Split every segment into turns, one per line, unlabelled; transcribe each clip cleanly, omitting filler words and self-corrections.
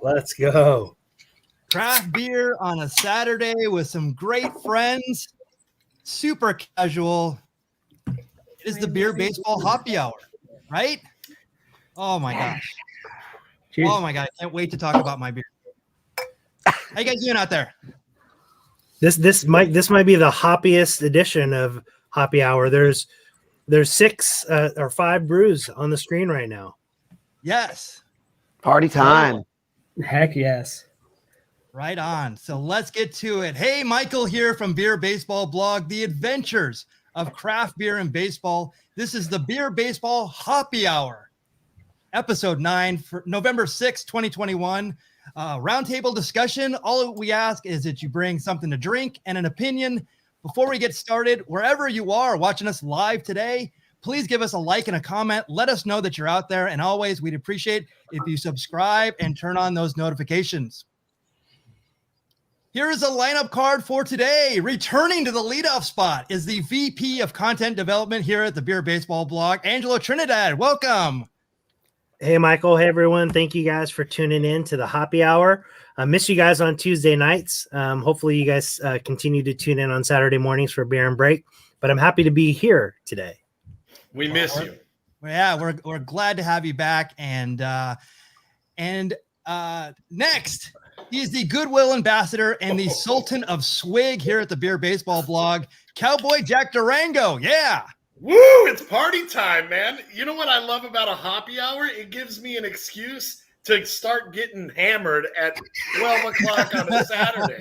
Let's go.
Craft beer on a Saturday with some great friends. Super casual. It is the Beer Baseball Hoppy Hour, right? Oh my gosh.
Cheers.
Oh my God. I can't wait to talk about my beer. How you guys doing out there?
This might be the hoppiest edition of Hoppy Hour. There's 6 or 5 brews on the screen right now.
Yes.
Party time.
Heck yes.
Right on. So let's get to it. Hey, Michael here from Beer Baseball Blog, The Adventures of Craft Beer and Baseball. This is the Beer Baseball Hoppy Hour, episode 9 for November 6, 2021. Roundtable discussion. All we ask is that you bring something to drink and an opinion. Before we get started, wherever you are watching us live today, please give us a like and a comment. Let us know that you're out there. And always, we'd appreciate if you subscribe and turn on those notifications. Here is a lineup card for today. Returning to the leadoff spot is the VP of Content Development here at the Beer Baseball Blog, Angelo Trinidad. Welcome.
Hey, Michael. Hey, everyone. Thank you guys for tuning in to the Hoppy Hour. I miss you guys on Tuesday nights. Hopefully, you guys continue to tune in on Saturday mornings for Beer and Break. But I'm happy to be here today.
We miss you.
Yeah, we're glad to have you back. And next, he is the Goodwill Ambassador and the Sultan of Swig here at the Beer Baseball Blog, Cowboy Jack Durango. Yeah.
Woo! It's party time, man. You know what I love about a Hoppy Hour? It gives me an excuse to start getting hammered at 12 o'clock on a Saturday.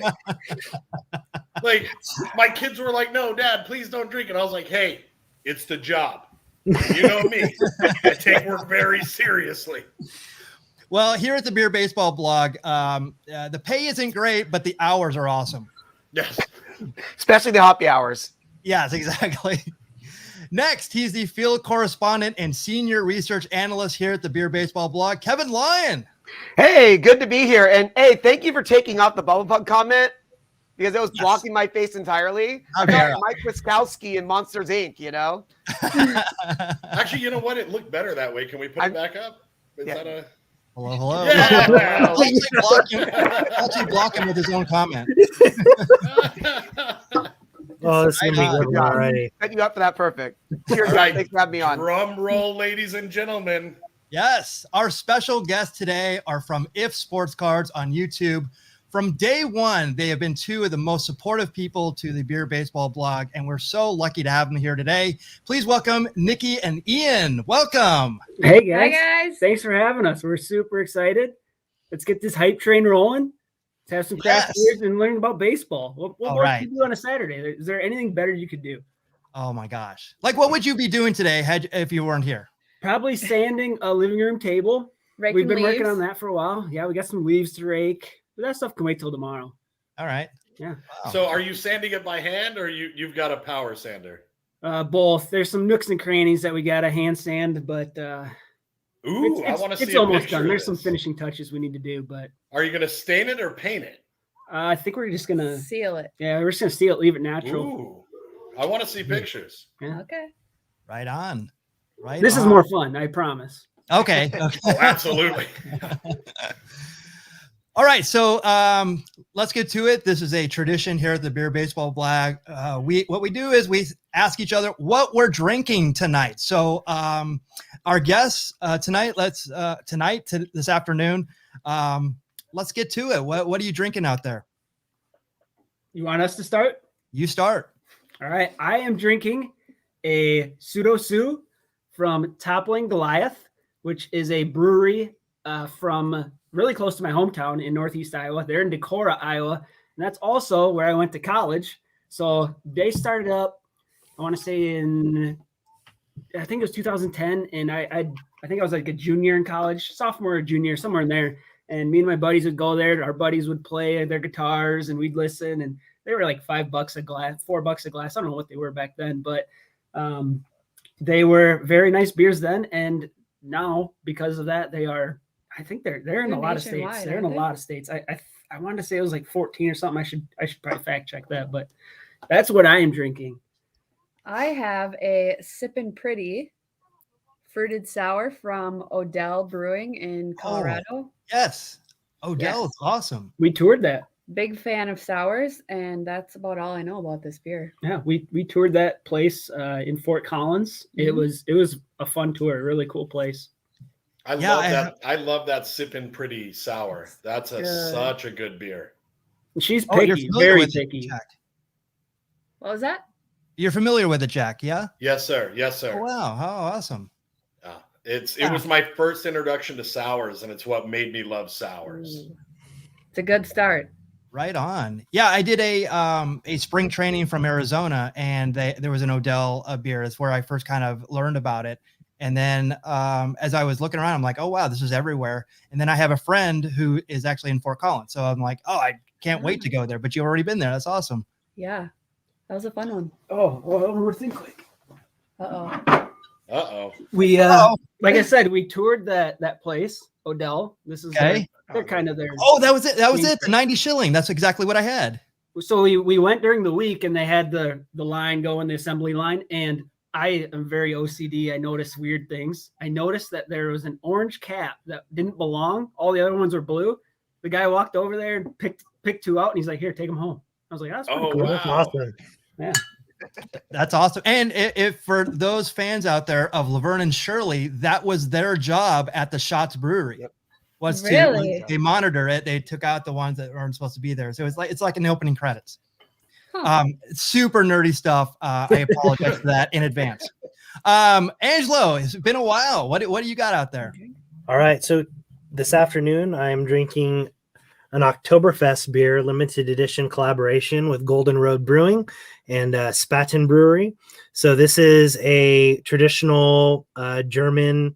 Like, my kids were like, no, Dad, please don't drink. And I was like, hey, it's the job. You know me. I take work very seriously.
Well, here at the Beer Baseball Blog, the pay isn't great, but the hours are awesome.
Yes.
Especially the Hoppy Hours.
Yes, exactly. Next, he's the field correspondent and senior research analyst here at the Beer Baseball Blog, Kevin Lyon.
Hey, good to be here. And hey, thank you for taking off the Bubble Pug comment because it was blocking my face entirely. I felt Mike Wiskowski in Monsters, Inc., you know?
Actually, you know what? It looked better that way. Can we put it back up? Is that a...
Hello.
Yeah.
Actually block him with his own comment.
Oh, this is going to be good already.
Set you up for that. Perfect. Cheers,
All right.
Thanks for having me on.
Drum roll, ladies and gentlemen.
Yes, our special guests today are from If Sports Cards on YouTube. From day one, they have been 2 of the most supportive people to the Beer Baseball Blog, and we're so lucky to have them here today. Please welcome Nikki and Ian. Welcome.
Hey, guys.
Hi, guys.
Thanks for having us. We're super excited. Let's get this hype train rolling. Let's have some craft beers and learn about baseball. What more can you do on a Saturday? Is there anything better you could do?
Oh, my gosh. Like, what would you be doing today if you weren't here?
Probably sanding a living room table. We've been working on that for a while. Yeah, we got some leaves to rake. But that stuff can wait till tomorrow.
All right.
Yeah.
Wow.
So are you sanding it by hand or you've got a power sander?
Both. There's some nooks and crannies that we got to hand sand, but
I want to see
it's almost
picture
done.
of
There's some
this.
finishing touches we need to do, but
Are you going to stain it or paint it?
I think we're just gonna
seal it.
Yeah, we're just gonna seal it, leave it natural.
Ooh. I want to see pictures.
Yeah.
Okay.
Right on. Right.
This
on.
is more fun, I promise.
Okay.
Oh, absolutely.
All right, so let's get to it. This is a tradition here at the Beer Baseball Blog. What we do is we ask each other what we're drinking tonight. So our guests this afternoon, let's get to it. What are you drinking out there?
You want us to start?
You start.
All right, I am drinking a Pseudo Sue from Toppling Goliath, which is a brewery from really close to my hometown in Northeast Iowa. They're in Decorah, Iowa, and that's also where I went to college. So they started up, I want to say I think it was 2010, and I think I was like a junior in college, sophomore or junior, somewhere in there. And me and my buddies would go there. Our buddies would play their guitars, and we'd listen. And they were like $5 a glass, $4 a glass. I don't know what they were back then, but they were very nice beers then. And now, because of that, they are. I think they're in a lot of states. They're in a lot of states. I wanted to say it was like 14 or something. I should probably fact check that, but that's what I am drinking.
I have a Sippin' Pretty fruited sour from Odell Brewing in Colorado.
Yes. Odell
Yes.
is awesome.
We toured that.
Big fan of sours, and that's about all I know about this beer.
Yeah, we toured that place in Fort Collins. It was a fun tour, really cool place.
I love that Sippin' Pretty sour. That's such a good beer.
She's
you're
picky,
familiar
very
with it,
picky.
Jack.
What was that?
You're familiar with it, Jack? Yeah.
Yes, sir. Yes, sir.
Oh, wow. Oh, awesome.
It was my first introduction to sours, and it's what made me love sours.
Ooh. It's a good start.
Right on. Yeah, I did a spring training from Arizona, and there was an Odell beer. That's where I first kind of learned about it. And then as I was looking around, I'm like, oh, wow, this is everywhere. And then I have a friend who is actually in Fort Collins. So I'm like, oh, I can't wait to go there. But you've already been there. That's awesome.
Yeah, that was a fun one.
Oh, well, we're thinking quick.
Uh-oh.
We like I said, we toured that place, Odell. This is they're kind of there.
Oh, that was it. That was it. The 90 shilling. That's exactly what I had.
So we went during the week, and they had the line going, the assembly line, and I am very OCD. I notice weird things. I noticed that there was an orange cap that didn't belong. All the other ones were blue. The guy walked over there and picked two out, and he's like, "Here, take them home." I was like, "That's pretty cool."
Wow.
That's awesome.
Yeah.
That's awesome. And if for those fans out there of Laverne and Shirley, that was their job at the Schatz Brewery.
Yep.
Was
Really?
to they monitor it. They took out the ones that aren't supposed to be there. So it's like in the opening credits.
Huh.
Super nerdy stuff. I apologize for that in advance. Angelo, it's been a while. What do you got out there?
All right. So this afternoon, I'm drinking an Oktoberfest beer, limited edition collaboration with Golden Road Brewing and Spaten Brewery. So this is a traditional German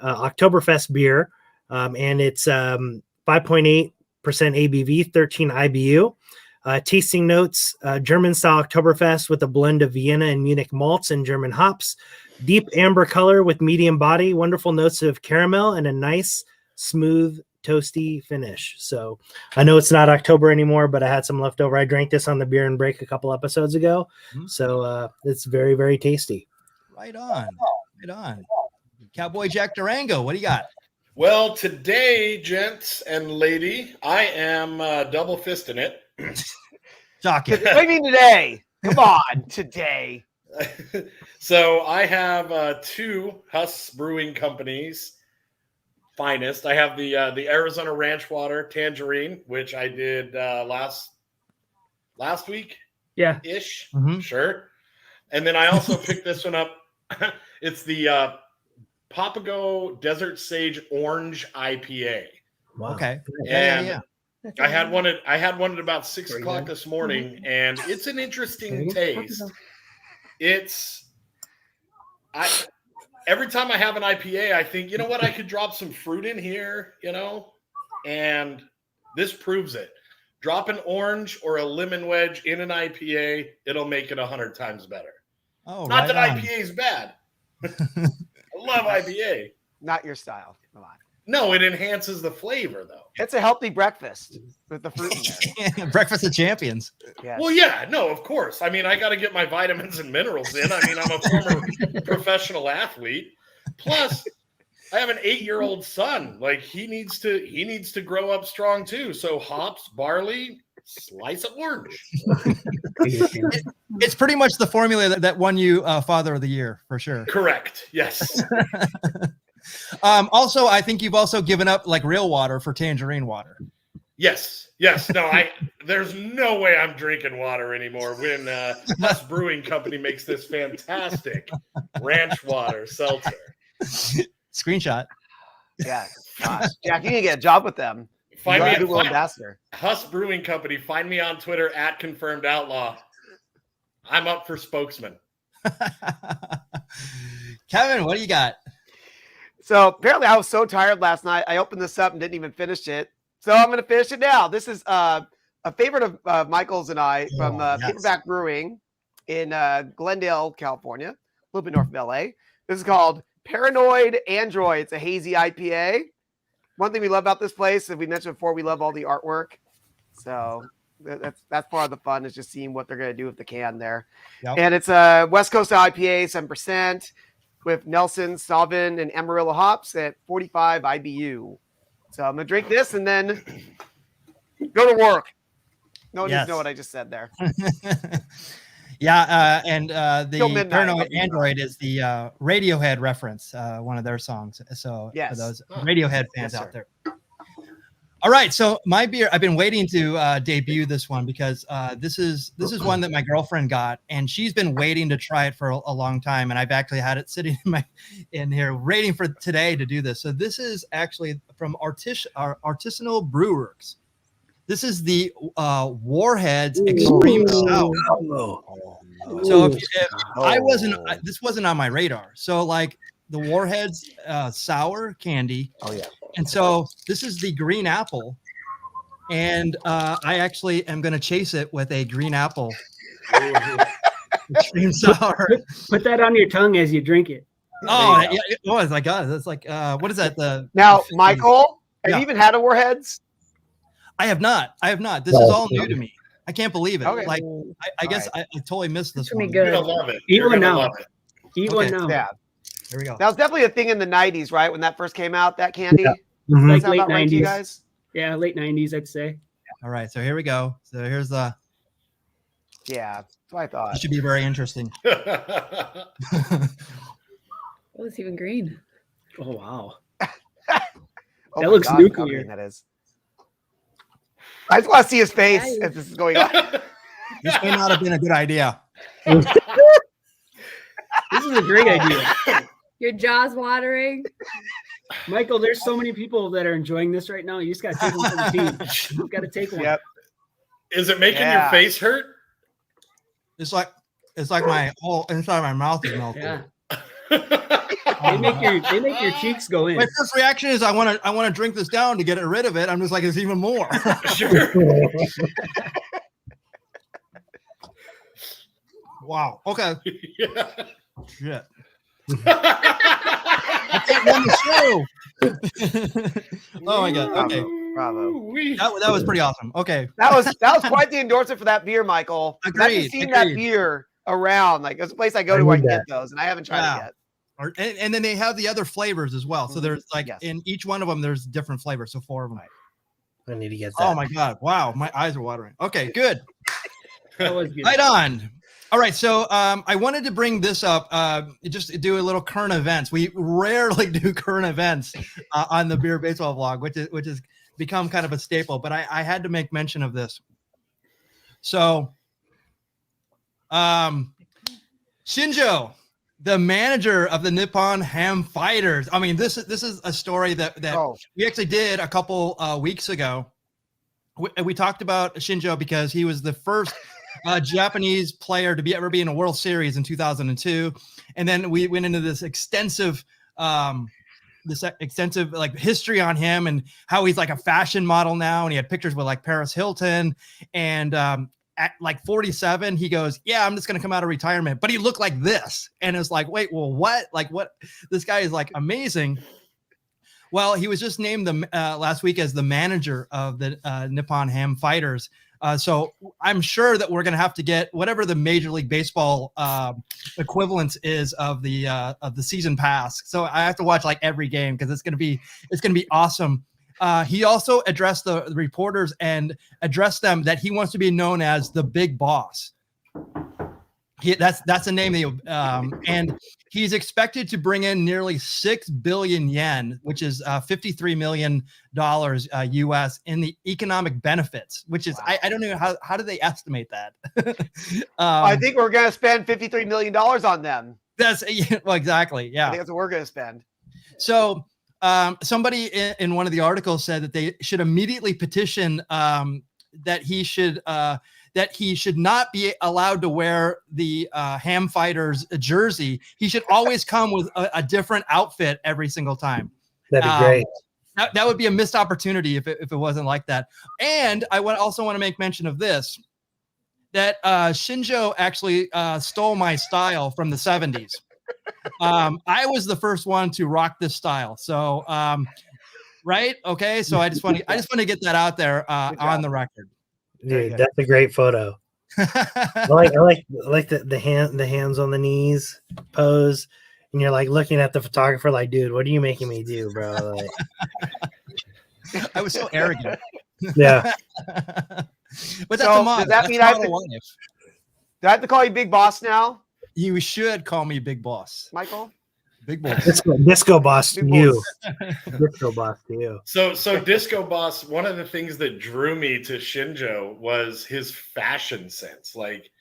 Oktoberfest beer, and it's 5.8% ABV, 13 IBU. Tasting notes, German style Oktoberfest with a blend of Vienna and Munich malts and German hops. Deep amber color with medium body, wonderful notes of caramel, and a nice, smooth, toasty finish. So I know it's not October anymore, but I had some left over. I drank this on the Beer and Break a couple episodes ago.
Mm-hmm.
So it's very, very tasty.
Right on. Right on. Cowboy Jack Durango, what do you got?
Well, today, gents and lady, I am double fisting it.
Shocking.
What do you mean today? Come on, today.
So I have two Huss Brewing Company's finest. I have the Arizona Ranch Water Tangerine, which I did last week.
Yeah.
Ish.
Mhm.
Sure. And then I also picked this one up. It's the Papago Desert Sage Orange IPA.
Wow.
Okay.
And
Yeah.
That's
I had
amazing.
one at about 6 o'clock this morning, and it's an interesting taste. Every time I have an IPA, I think, you know what, I could drop some fruit in here, and this proves it. Drop an orange or a lemon wedge in an IPA, it'll make it 100 times better.
Oh,
Not
right
that
on.
IPA is bad. I love IPA.
Not your style. Come on.
No, it enhances the flavor, though.
It's a healthy breakfast with the fruit in there.
Breakfast of Champions.
Yes.
Well, yeah, no, of course. I mean, I got to get my vitamins and minerals in. I mean, I'm a former professional athlete. Plus, I have an 8-year-old son. Like he needs to grow up strong too. So hops, barley, slice of orange.
It's pretty much the formula that won you Father of the Year for sure.
Correct. Yes.
Also, I think you've also given up like real water for tangerine water.
Yes. No, there's no way I'm drinking water anymore when Huss Brewing Company makes this fantastic ranch water seltzer.
Screenshot.
Yeah. Gosh. Jack, you can get a job with them.
Find
You're
me
a Google ambassador.
Huss Brewing Company. Find me on Twitter at Confirmed Outlaw. I'm up for spokesman.
Kevin, what do you got?
So apparently I was so tired last night. I opened this up and didn't even finish it. So I'm going to finish it now. This is a favorite of Michael's and I from
yes.
Paperback Brewing in Glendale, California, a little bit north of LA. This is called Paranoid Android. It's a hazy IPA. One thing we love about this place, as we mentioned before, we love all the artwork. So that's part of the fun, is just seeing what they're going to do with the can there.
Yep.
And it's a West Coast IPA, 7%, with Nelson, Sauvin, and Amarillo hops at 45 IBU. So I'm gonna drink this and then go to work. No one needs
Yes.
to know what I just said there.
Yeah, and
Till
the
midnight,
Paranoid
I'll be
Android is the Radiohead reference, one of their songs. So for
Yes.
those Radiohead fans
Yes,
out
sir.
there. All right, so my beer, I've been waiting to debut this one because this is one that my girlfriend got, and she's been waiting to try it for a long time, and I've actually had it sitting in here waiting for today to do this. So this is actually from Artisanal Brewworks. This is the Warheads Extreme Sour. So if I wasn't, this wasn't on my radar. So like the Warheads sour candy.
Oh yeah.
And so this is the green apple, and I actually am going to chase it with a green apple extreme sour.
Put that on your tongue as you drink it.
Oh, yeah, it was like that's like what is that?
Now, Michael, have
Yeah.
you even had a Warheads?
I have not. This is all new to me. I can't believe it.
Okay.
Like I guess I totally missed this
It's gonna
one.
be
You're
good.
gonna love it.
Eat
You're
one
gonna
now.
love it.
Eat
Okay.
one now.
Yeah,
Here we go.
that was definitely a thing in the '90s, right? When that first came out, that candy.
Yeah.
Does
Mhm.
that
Like
sound
late
about right to you
90s.
guys?
Yeah, late 90s, I'd say.
All right, so here we go. So here's the.
Yeah, that's what I thought.
This should be very interesting.
Oh, it's even green.
Oh, wow.
Oh
That
my
looks
God, look how
nuclear.
green that is. I just want to see his face
Nice.
as this is going on.
This may not have been a good idea.
This is a great idea.
Your jaw's watering.
Michael, there's so many people that are enjoying this right now. You just got to take one for the team. You've got to take one.
Yep.
Is it making
Yeah.
your face hurt?
It's like my whole inside of my mouth is melting.
Yeah.
Oh,
They make your cheeks go in.
my first reaction is I want to drink this down to get rid of it. I'm just like, there's even more.
Sure.
Wow. Okay.
Yeah.
Shit. I can't run the show. Oh my god. Okay.
Bravo.
Wee.
That was pretty awesome. Okay.
That was quite the endorsement for that beer, Michael. I've
Agreed,
seen that
agreed.
beer around. Like there's a place I go
I
to where I
need
can
that.
get those, and I haven't tried
Wow.
it yet.
And then they have the other flavors as well. So there's like
Yes.
in each one of them, there's different flavors. So 4 of them.
I need to get that.
Oh my god. Wow. My eyes are watering. Okay, good.
That was good.
Right on. All right, so I wanted to bring this up, just to do a little current events. We rarely do current events on the Beer Baseball vlog, which has become kind of a staple. But I had to make mention of this. So, Shinjo, the manager of the Nippon Ham Fighters. I mean, this is a story that
Oh,
we actually did a couple weeks ago. We talked about Shinjo because he was the first Japanese player to ever be in a World Series in 2002, and then we went into this extensive like history on him and how he's like a fashion model now, and he had pictures with like Paris Hilton, and at like 47 he goes, yeah, I'm just gonna come out of retirement, but he looked like this, and it's like, wait, well, what? Like, what? This guy is like amazing. Well, he was just named last week as the manager of the Nippon Ham Fighters. So I'm sure that we're going to have to get whatever the Major League Baseball equivalence is of the season pass. So I have to watch like every game because it's going to be awesome. He also addressed the reporters and addressed them that he wants to be known as the Big Boss. That's the name. And he's expected to bring in nearly 6 billion yen, which is $53 million US in the economic benefits, which is,
Wow.
I don't know how do they estimate that?
I think we're going to spend $53 million on them.
That's well, exactly.
I
Yeah.
think that's what we're going to spend.
So somebody in one of the articles said that they should immediately petition that he should not be allowed to wear the Ham Fighters jersey. He should always come with a different outfit every single time.
That'd be great.
That would be a missed opportunity if it wasn't like that. And I also want to make mention of this, that Shinjo actually stole my style from the 70s. I was the first one to rock this style. So, right. Okay. So I just want to get that out there on the record.
Very
Dude,
good.
that's a great photo. I like the hands on the knees pose, and you're like looking at the photographer like, dude, what are you making me do, bro? Like,
I was so arrogant.
Yeah.
But that's
So,
a mod.
does that
That's
mean I have
model
to-
life.
Do I have to call you Big Boss now,
You should call me Big Boss.
Michael?
Big Boss.
Disco boss to
Big
you.
Boss.
Disco boss to you.
So Disco Boss, one of the things that drew me to Shinjo was his fashion sense. Like,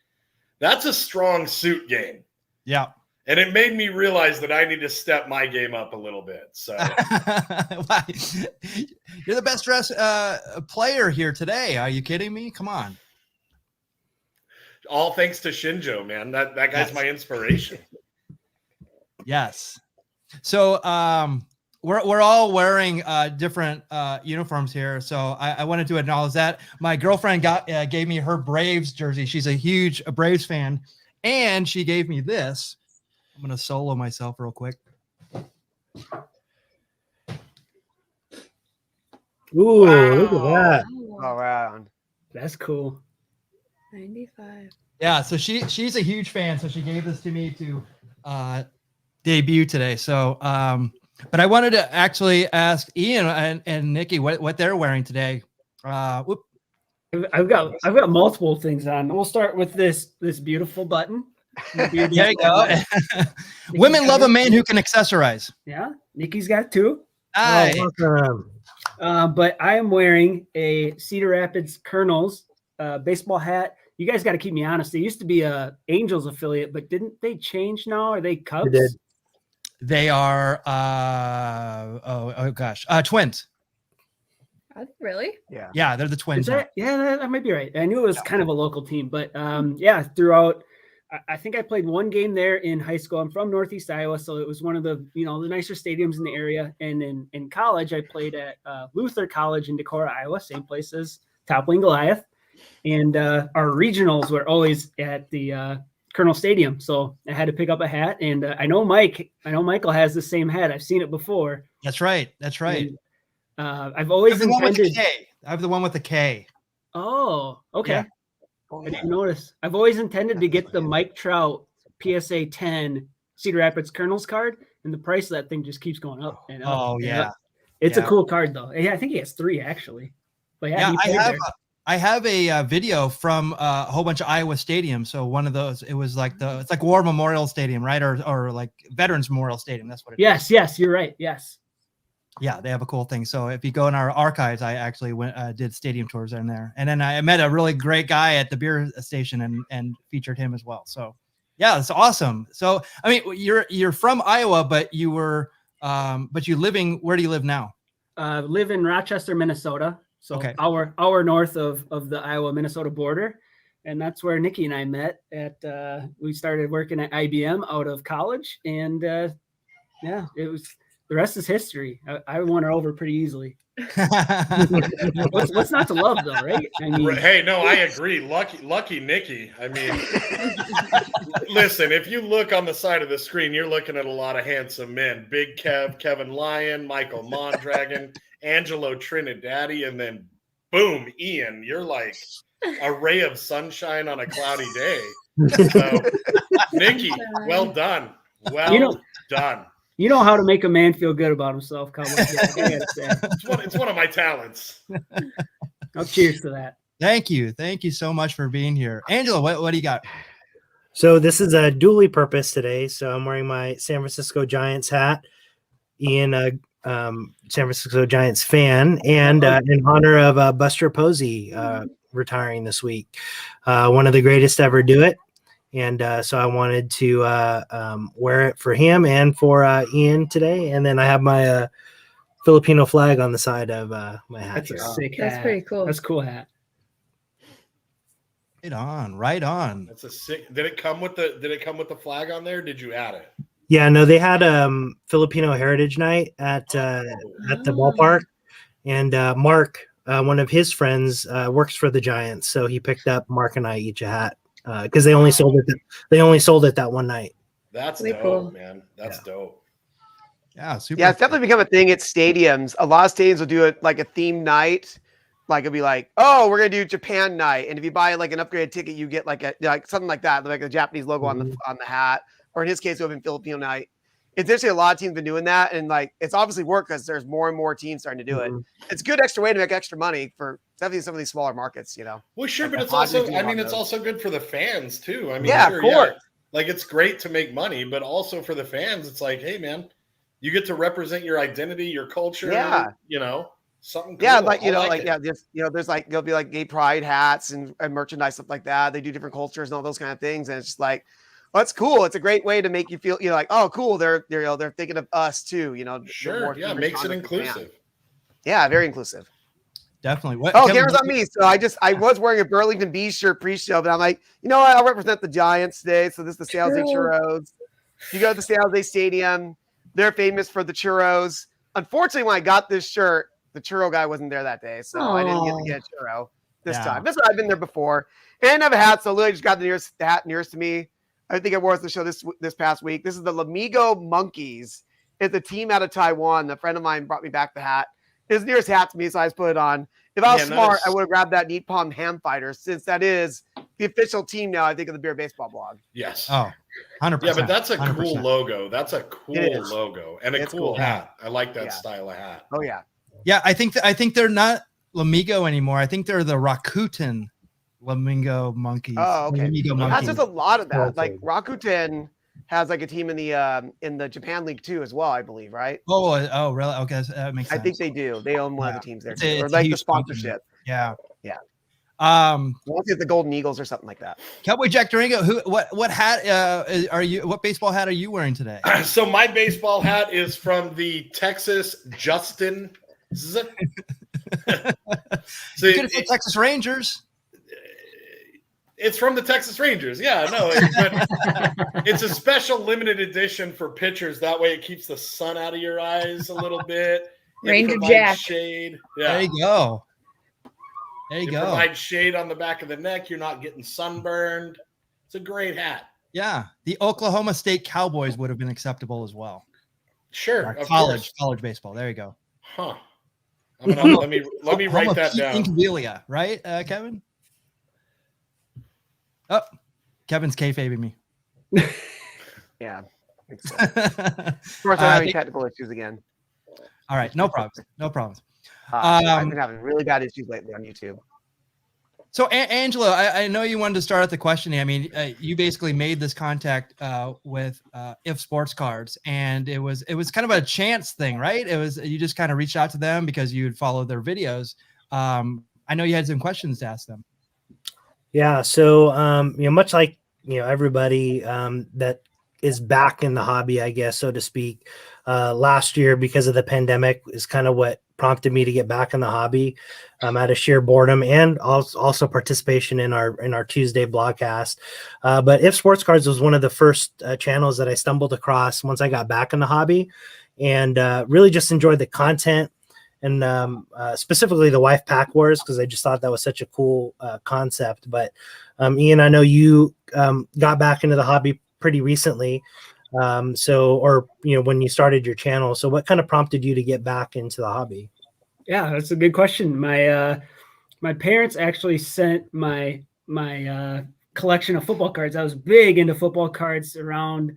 that's a strong suit game.
Yeah.
And it made me realize that I need to step my game up a little bit. So
You're the best dressed player here today. Are you kidding me? Come on.
all thanks to Shinjo, man. That guy's
Yes.
my inspiration.
Yes. So we're all wearing different uniforms here. So I wanted to acknowledge that. My girlfriend gave me her Braves jersey. She's a huge Braves fan, and she gave me this. I'm gonna solo myself real quick.
Ooh, look at that.
All around.
That's cool.
95.
Yeah, so she's a huge fan, so she gave this to me to debut today. So but I wanted to actually ask Ian and Nikki what they're wearing today. Whoop.
I've got multiple things on. We'll start with this beautiful button.
There you go. Women love a man who can accessorize.
Yeah, Nikki's got two.
Hi.
Oh, awesome.
But I am wearing a Cedar Rapids Colonels baseball hat. You guys got to keep me honest. They used to be a Angels affiliate, but didn't they change now? Are they Cubs?
They did.
They are twins.
Are they really?
Yeah.
Yeah, they're the
Is
twins.
that, yeah, that might be right. I knew it was kind of a local team, but yeah, throughout, I think I played one game there in high school. I'm from Northeast Iowa, so it was one of the the nicer stadiums in the area. And in college, I played at Luther College in Decorah, Iowa, same place as Toppling Goliath. And our regionals were always at the Colonel Stadium, so I had to pick up a hat. And I know Michael has the same hat. I've seen it before.
That's right. That's right.
And, I've always
I have the one with the
intended.
K. I have the one with the K.
Oh, okay.
Yeah.
I didn't notice. I've always intended to get the Mike Trout PSA 10 Cedar Rapids Colonels card, and the price of that thing just keeps going up and up.
Oh
and
yeah.
up. It's
Yeah.
a cool card though. Yeah, I think he has 3 actually. But yeah, he played there.
I have a video from a whole bunch of Iowa stadiums. So one of those, it was like it's like War Memorial Stadium, right? Or like Veterans Memorial Stadium. That's what it is.
Yes, you're right. Yes.
Yeah, they have a cool thing. So if you go in our archives, I actually did stadium tours in there, and then I met a really great guy at the beer station and featured him as well. So yeah, it's awesome. So I mean, you're from Iowa, but you were where do you live now?
Live in Rochester, Minnesota. So
Okay.
hour north of the Iowa-Minnesota border. And that's where Nikki and I met we started working at IBM out of college. And yeah, it was, the rest is history. I won her over pretty easily. What's not to love though, right? I mean,
Hey, no, I agree. Lucky Nikki. I mean, listen, if you look on the side of the screen, you're looking at a lot of handsome men. Big Kev, Kevin Lyon, Michael Mondragon, Angelo Trinidad, and then boom, Ian. You're like a ray of sunshine on a cloudy day. So, Nikki, well done. Well done.
you know how to make a man feel good about himself, Cowboy. I gotta say.
It's one of my talents.
Oh, cheers to that.
Thank you so much for being here, Angelo. What do you got?
So this is a dually purpose today. So I'm wearing my San Francisco Giants hat. Ian, San Francisco Giants fan, and in honor of Buster Posey retiring this week, one of the greatest to ever do it. And so I wanted to wear it for him and for Ian today. And then I have my Filipino flag on the side of my hat.
That's a
here.
sick hat.
That's pretty cool.
That's a cool hat.
Right on.
That's a sick. Did it come with the flag on there? Did you add it?
Yeah, no, they had Filipino Heritage Night at the ballpark, and Mark, one of his friends, works for the Giants, so he picked up Mark and I each a hat because they only sold it. They only sold it that one night.
That's
Way
dope,
cool.
man. That's dope.
Yeah, super.
Yeah, it's definitely become a thing at stadiums. A lot of stadiums will do it like a theme night. Like it'll be like, oh, we're gonna do Japan night, and if you buy like an upgraded ticket, you get like something like that, like a Japanese logo on the hat. Or in his case, it would have been Filipino night. it's actually a lot of teams been doing that, and like it's obviously worked because there's more and more teams starting to do it. It's a good extra way to make extra money for definitely some of these smaller markets, you know.
Well, sure,
Like
but it's
Hodges
also,
do
I
on
mean, it's
those.
also good for the fans too. I mean,
Yeah,
sure,
of course.
like it's great to make money, but also for the fans, it's like, hey, man, you get to represent your identity, your culture.
Yeah.
You know, something.
Yeah,
cool.
like
I like it.
yeah, just there's like there'll be like gay pride hats and merchandise stuff like that. They do different cultures and all those kind of things, and it's just like, well, that's cool. It's a great way to make you feel like, oh, cool. They're thinking of us too. You know,
Sure. Yeah, makes it inclusive.
Yeah, very inclusive.
Definitely. What,
Oh,
Kevin,
camera's on me. So I was wearing a Burlington Bees shirt pre-show, but I'm like, you know what? I'll represent the Giants today. So this is the San Jose Churros. You go to the San Jose Stadium. They're famous for the churros. Unfortunately, when I got this shirt, the churro guy wasn't there that day, so I didn't get to get a churro this time. That's why I've been there before. And I have a hat, so I literally just got the hat nearest to me. I think I wore it to the show this past week. This is the Lamigo Monkeys. It's a team out of Taiwan. A friend of mine brought me back the hat. His nearest hat to me, so I just put it on. If I was smart, I would have grabbed that Neat Palm Ham Fighters, since that is the official team now, I think, of the Beer Baseball blog.
Yes.
Oh, 100%.
Yeah, but that's a
100%.
cool logo. That's a cool logo and a cool hat. I like that style of hat.
Oh, yeah.
Yeah, I think they're not Lamigo anymore. I think they're the Rakuten Flamingo Monkeys.
Oh, okay. That's just a lot of that.
Okay.
Like Rakuten has like a team in the Japan League too, as well, I believe, right?
Oh, really? Okay, that makes sense.
I think they do. They own one of the teams there, too. Or
It's
like
a
the
huge company.
sponsorship.
Yeah.
I want to get the Golden Eagles or something like that.
Cowboy Jack Durango, what hat are you? What baseball hat are you wearing today?
So my baseball hat is from the Texas Justin. So
You could have said Texas Rangers.
It's from the Texas Rangers. Yeah, no, but it's a special limited edition for pitchers. That way it keeps the sun out of your eyes a little bit.
Ranger Jack.
Shade. Yeah.
There you go. There you
It
go.
provides shade on the back of the neck. You're not getting sunburned. It's a great hat.
Yeah, the Oklahoma State Cowboys would have been acceptable as well.
Sure. Of
College
course.
baseball. There you go.
Huh. I'm gonna, let me write that down.
Incavilia, right, Kevin? Oh, Kevin's kayfabing me.
Yeah. I think so. Of course, I'm having technical issues again.
All right, no problems. No problems.
I've been having really bad issues lately on YouTube.
So, Angelo, I know you wanted to start at the questioning. I mean, you basically made this contact with If Sports Cards, and it was kind of a chance thing, right? It was you just kind of reached out to them because you'd followed their videos. I know you had some questions to ask them.
Yeah. So, much like, everybody that is back in the hobby, I guess, so to speak, last year, because of the pandemic, is kind of what prompted me to get back in the hobby out of sheer boredom and also participation in our Tuesday blogcast. But If Sports Cards was one of the first channels that I stumbled across once I got back in the hobby, and really just enjoyed the content. And specifically the Wife Pack Wars, because I just thought that was such a cool concept. But Ian, I know you got back into the hobby pretty recently. When you started your channel. So what kind of prompted you to get back into the hobby?
Yeah, that's a good question. My parents actually sent my collection of football cards. I was big into football cards around,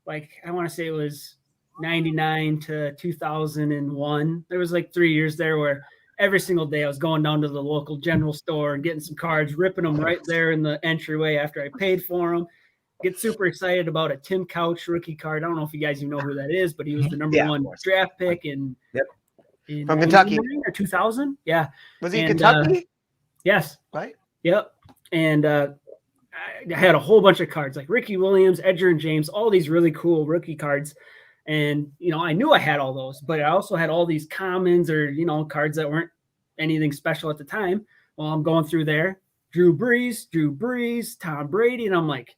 like, I want to say it was 99 to 2001. There was like 3 years there where every single day I was going down to the local general store and getting some cards, ripping them right there in the entryway after I paid for them. Get super excited about a Tim Couch rookie card. I don't know if you guys even know who that is, but he was the number one draft pick in
from Kentucky
or 2000. Yeah.
Was he in Kentucky?
Yes.
Right.
Yep. And I had a whole bunch of cards like Ricky Williams, Edger and James, all these really cool rookie cards. And, I knew I had all those, but I also had all these commons or, cards that weren't anything special at the time. Well, I'm going through there. Drew Brees, Tom Brady. And I'm like,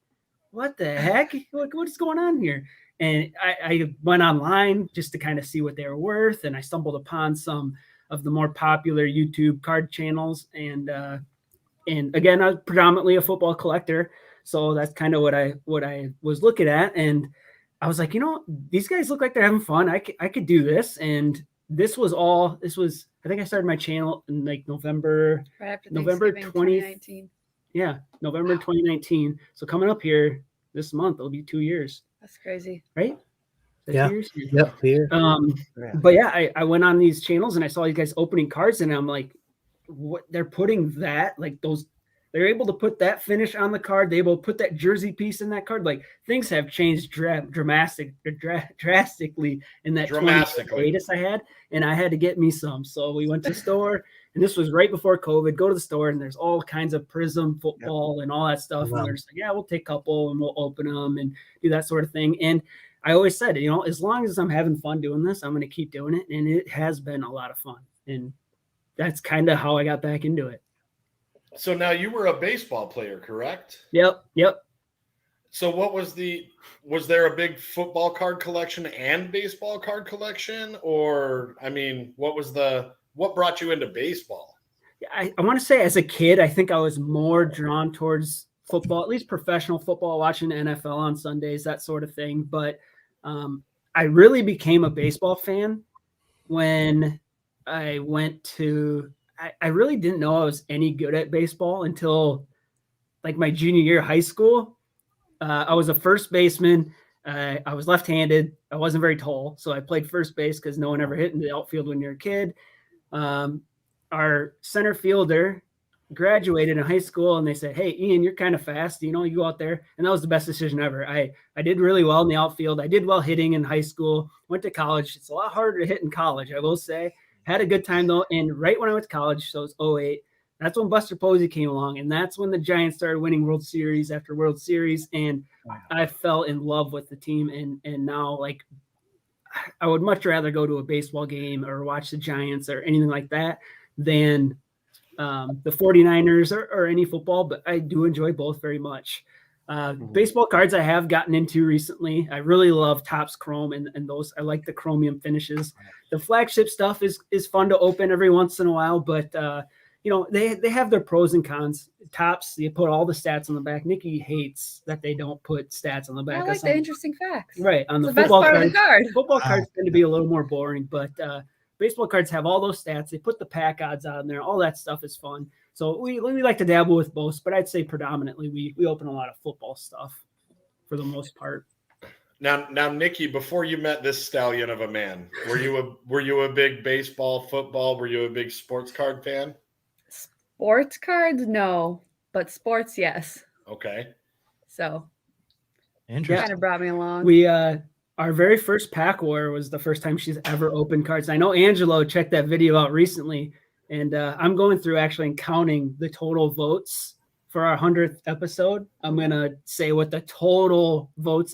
what the heck? What is going on here? And I went online just to kind of see what they were worth. And I stumbled upon some of the more popular YouTube card channels. And again, I was predominantly a football collector. So that's kind of what I was looking at. And I was like, these guys look like they're having fun. I could do this. And this was, I think I started my channel in like November
2019.
Yeah, November 2019. So coming up here this month, it'll be 2 years.
That's crazy.
Right?
Yeah.
2 years.
Yep. Here.
But yeah, I went on these channels and I saw you guys opening cards, and I'm like, what they're putting that, like those, they're able to put that finish on the card. They're able to put that jersey piece in that card. Like things have changed drastically in that 20 hiatus I had, and I had to get me some. So we went to the store, and this was right before COVID. Go to the store, and there's all kinds of Prism football and all that stuff.
Wow.
And they're just like, yeah, we'll take a couple and we'll open them and do that sort of thing. And I always said, you know, as long as I'm having fun doing this, I'm going to keep doing it. And it has been a lot of fun. And that's kind of how I got back into it.
So now you were a baseball player, correct?
Yep.
So was there a big football card collection and baseball card collection? Or, I mean, what brought you into baseball?
I want to say as a kid, I think I was more drawn towards football, at least professional football, watching the NFL on Sundays, that sort of thing. But I really became a baseball fan when I went to, I really didn't know I was any good at baseball until like my junior year of high school. I was a first baseman. I was left-handed. I wasn't very tall, so I played first base because no one ever hit in the outfield when you're a kid. Our center fielder graduated in high school, and they said, hey, Ian, you're kind of fast. You know, you go out there. And that was the best decision ever. I did really well in the outfield. I did well hitting in high school. Went to college. It's a lot harder to hit in college, I will say. Had a good time, though. And right when I went to college, so it was 2008, that's when Buster Posey came along. And that's when the Giants started winning World Series after World Series. And I fell in love with the team. And now, like, I would much rather go to a baseball game or watch the Giants or anything like that than the 49ers or any football. But I do enjoy both very much. Baseball cards I have gotten into recently. I really love Topps Chrome and those. I like the chromium finishes. The flagship stuff is fun to open every once in a while, but you know, they have their pros and cons. Topps, you put all the stats on the back. Nikki hates that they don't put stats on the back.
I like the interesting facts.
Right. On
It's
the
the best part of the card.
Football cards tend to be a little more boring, but baseball cards have all those stats. They put the pack odds on there. All that stuff is fun. So we like to dabble with both, but I'd say predominantly we open a lot of football stuff for the most part.
Now, Nikki, before you met this stallion of a man, were you a big baseball, football? Were you a big sports card fan?
Sports cards, no, but sports, yes.
Okay.
So
Interesting.
kind of brought me along.
We our very first pack war was the first time she's ever opened cards. I know Angelo checked that video out recently, and I'm going through actually and counting the total votes for our 100th episode. I'm gonna say what the total vote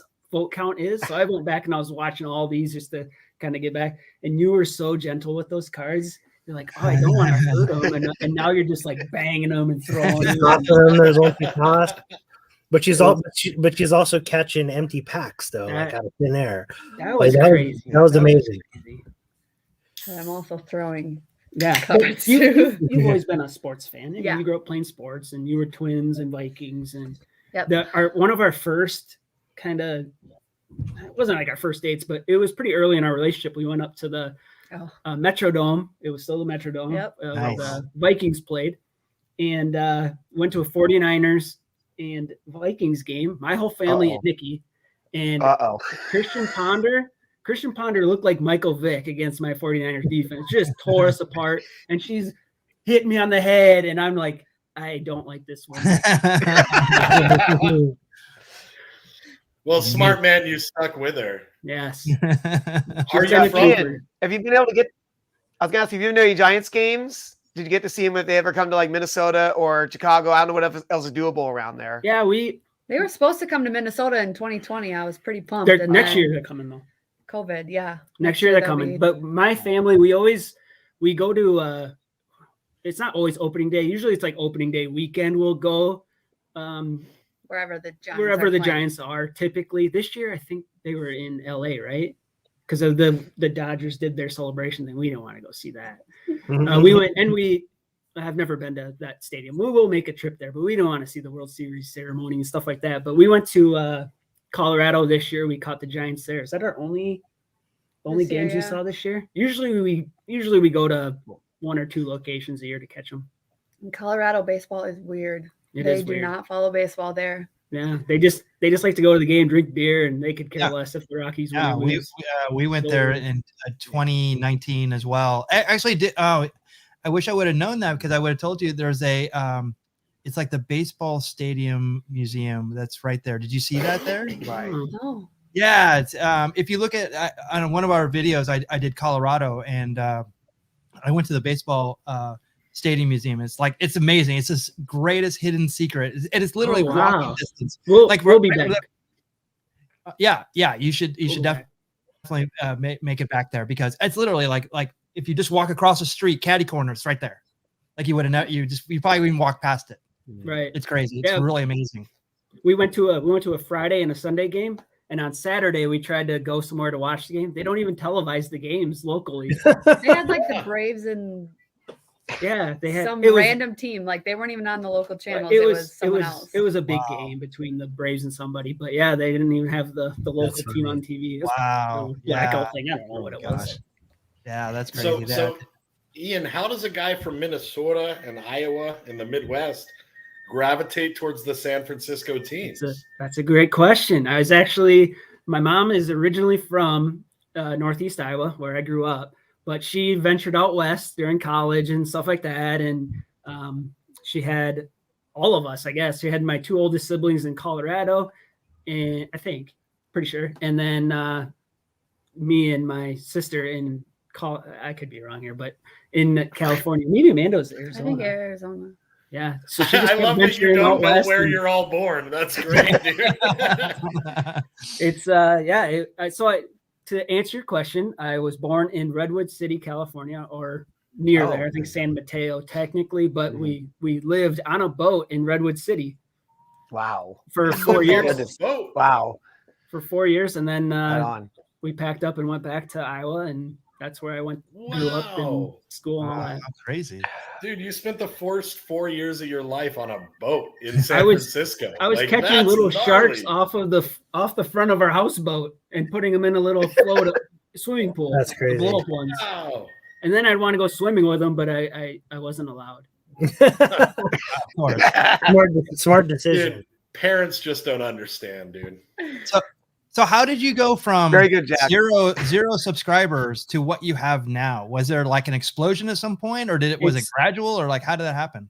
count is. So I went back and I was watching all these just to kind of get back. And you were so gentle with those cards. You're like, oh, I don't want to hurt them, and now you're just like banging them and throwing them.
There's one tossed. But she's also catching empty packs though, like out of thin air.
That was crazy.
That was amazing.
But I'm also throwing.
Yeah,
cards.
you've always been a sports fan.
Yeah.
You grew up playing sports, and you were Twins and Vikings, and
Yep.
one of our first kind of, it wasn't like our first dates, but it was pretty early in our relationship. We went up to the Metrodome. It was still the Metrodome.
Yep.
Nice.
The Vikings played, and went to a 49ers and Vikings game. My whole family and Nikki, and Christian Ponder looked like Michael Vick against my 49ers defense. Just tore us apart, and she's hit me on the head, and I'm like, I don't like this one.
Well, smart man, you stuck with her.
Yes.
Are you
Ian,
from?
have you been able to get? I was gonna ask, have you been to any Giants games? Did you get to see them if they ever come to like Minnesota or Chicago? I don't know what else is doable around there.
Yeah,
They were supposed to come to Minnesota in 2020. I was pretty pumped.
they're
and
next
then
year they're coming though.
COVID, yeah.
Next year they're
they'll
coming.
be-
But my family, we go to it's not always opening day. Usually it's like opening day weekend. We'll go
wherever the Giants
wherever
are
the
playing.
Giants are. Typically this year, I think they were in LA, right? Because of the Dodgers did their celebration thing. We didn't want to go see that. We went, and I have never been to that stadium. We will make a trip there, but we don't want to see the World Series ceremony and stuff like that. But we went to Colorado this year. We caught the Giants there. Is that our only
This year,
games we
yeah.
saw this year? Usually we go to one or two locations a year to catch them.
In Colorado, baseball is weird.
It
They
is
do
weird.
not follow baseball there.
Yeah, they just like to go to the game, drink beer, and they could care less if the Rockies win
Yeah,
or lose.
we went there in 2019 as well. I actually did. Oh, I wish I would have known that because I would have told you there's a it's like the baseball stadium museum that's right there. Did you see that there?
Right.
No.
Yeah, it's if you look at on one of our videos, I did Colorado, and I went to the baseball stadium museum. It's amazing. It's this greatest hidden secret, and it's literally walking distance.
We'll be back.
Yeah, you should definitely make it back there because it's literally like if you just walk across the street, caddy corner, it's right there. Like you would have you probably wouldn't walk past it.
Right.
It's crazy. It's really amazing.
We went to a Friday and a Sunday game, and on Saturday we tried to go somewhere to watch the game. They don't even televise the games locally.
They had like the Braves and
they had
some random team. Like they weren't even on the local channels. It was someone else.
It was a big game between the Braves and somebody, but they didn't even have the local team on TV.
Wow.
Blackout thing. I don't know what it was.
Yeah, that's crazy.
So Ian, how does a guy from Minnesota and Iowa in the Midwest gravitate towards the San Francisco teams?
That's a great question. My mom is originally from Northeast Iowa, where I grew up, but she ventured out west during college and stuff like that. And she had all of us, I guess. She had my two oldest siblings in Colorado, and pretty sure. And then me and my sister in I could be wrong here, but in California. Maybe Amanda's Arizona.
I think Arizona.
Yeah. So she just
I love that you don't know where you're all born. That's great, dude.
It's to answer your question, I was born in Redwood City, California, or near there. I think San Mateo technically, but we lived on a boat in Redwood City.
Wow.
For 4 years.
Wow.
For 4 years, and then we packed up and went back to Iowa, and that's where I grew up in school and all that.
That's crazy.
Dude, you spent the first 4 years of your life on a boat in San Francisco.
I was catching little sharks off the front of our houseboat and putting them in a little float swimming pool.
That's crazy.
Blow up ones.
Wow.
And then I'd want to go swimming with them, but I wasn't allowed.
Smart decision.
Dude, parents just don't understand, dude.
So how did you go from
very good, Jack.
zero subscribers to what you have now? Was there like an explosion at some point, or was it gradual, or like how did that happen?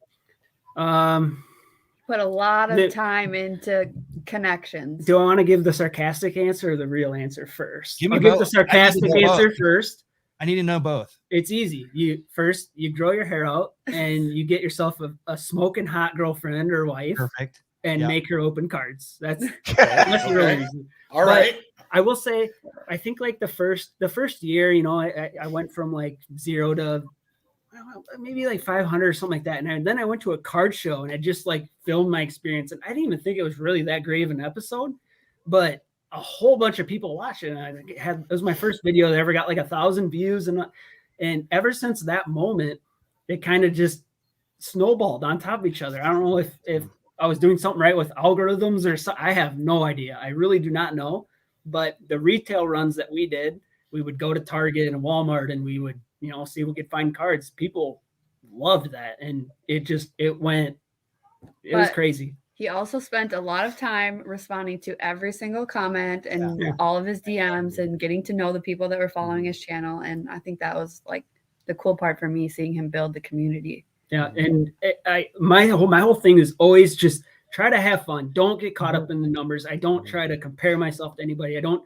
Put a lot of time into connections.
Do I want to give the sarcastic answer or the real answer first?
Give
the sarcastic answer first.
I need to know both.
It's easy. You grow your hair out and you get yourself a smoking hot girlfriend or wife.
Perfect.
And make her open cards. That's really easy.
All right.
I will say, I think like the first year, I went from like 0 to maybe like 500 or something like that. And then I went to a card show and I just like filmed my experience. And I didn't even think it was really that great of an episode, but a whole bunch of people watched it. And it was my first video that ever got like 1,000 views. And ever since that moment, it kind of just snowballed on top of each other. I don't know if I was doing something right with algorithms or so. I have no idea. I really do not know. But the retail runs that we did, we would go to Target and Walmart and we would, see if we could find cards. People loved that. And it was crazy.
He also spent a lot of time responding to every single comment and all of his DMs and getting to know the people that were following his channel. And I think that was like the cool part for me, seeing him build the community.
Yeah, and my whole thing is always just try to have fun. Don't get caught up in the numbers. I don't try to compare myself to anybody. I don't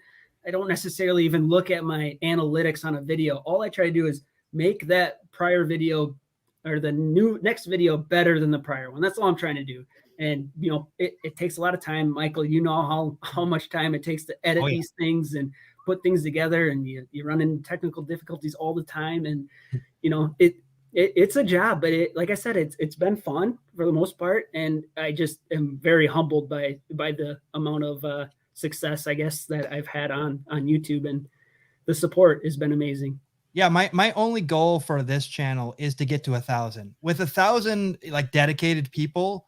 necessarily even look at my analytics on a video. All I try to do is make that prior video or the next video better than the prior one. That's all I'm trying to do. And it takes a lot of time, Michael. You know how much time it takes to edit these things and put things together, and you run into technical difficulties all the time, and it's a job, but like I said, it's been fun for the most part. And I just am very humbled by the amount of success, I guess, that I've had on YouTube, and the support has been amazing.
Yeah. My only goal for this channel is to get to 1,000. With 1,000 like dedicated people,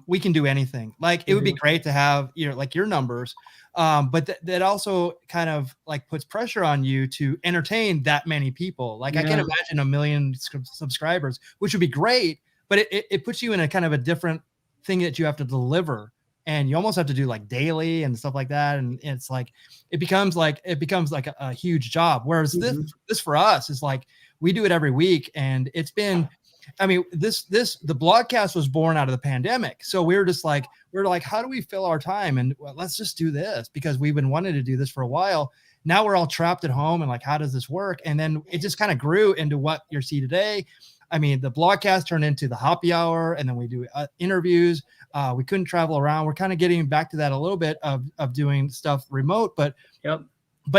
we can do anything. Like it would be great to have, your numbers. But that also kind of like puts pressure on you to entertain that many people. Like I can imagine 1 million subscribers, which would be great, but it puts you in a kind of a different thing that you have to deliver. and you almost have to do like daily and stuff like that. And it's like, it becomes like a huge job. Whereas this for us is like, we do it every week. And it's been, I mean, the blogcast was born out of the pandemic. So we were like, how do we fill our time? And well, let's just do this, because we've been wanting to do this for a while. Now we're all trapped at home and like, how does this work? And then it just kind of grew into what you see today. I mean, the blogcast turned into the Hoppy Hour, and then we do interviews. We couldn't travel around. We're kind of getting back to that a little bit of doing stuff remote, but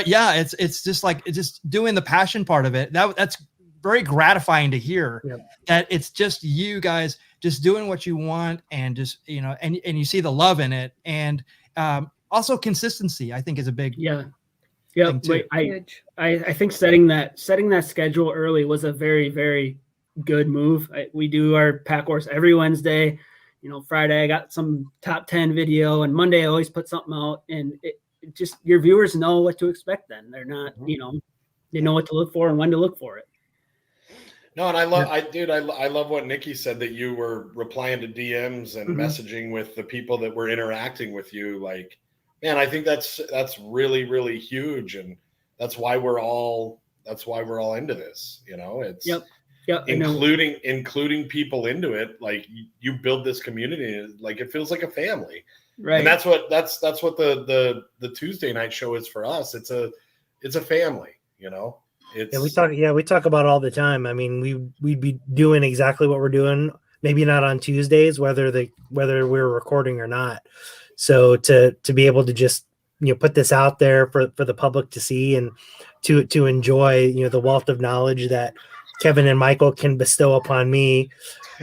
yeah, it's just like, it's just doing the passion part of it. That's very gratifying to hear that it's just you guys just doing what you want, and just, you know, and you see the love in it. And also consistency, I think, is a big thing too.
I think setting that schedule early was a very, very good move. We do our pack horse every Wednesday. You know, Friday I got some top 10 video, and Monday I always put something out, and it just, your viewers know what to expect. Then they're not, you know, they know what to look for and when to look for it.
No, and I love what Nikki said, that you were replying to DMs and messaging with the people that were interacting with you. Like, man, I think that's really, really huge, and that's why we're all into this. You know, it's including people into it. Like, you build this community, like it feels like a family, right? And that's what the Tuesday night show is for us. It's a family, you know.
We talk about it all the time. I mean, we'd be doing exactly what we're doing, maybe not on Tuesdays, whether we're recording or not. So to be able to just, you know, put this out there for the public to see, and to enjoy, you know, the wealth of knowledge that Kevin and Michael can bestow upon me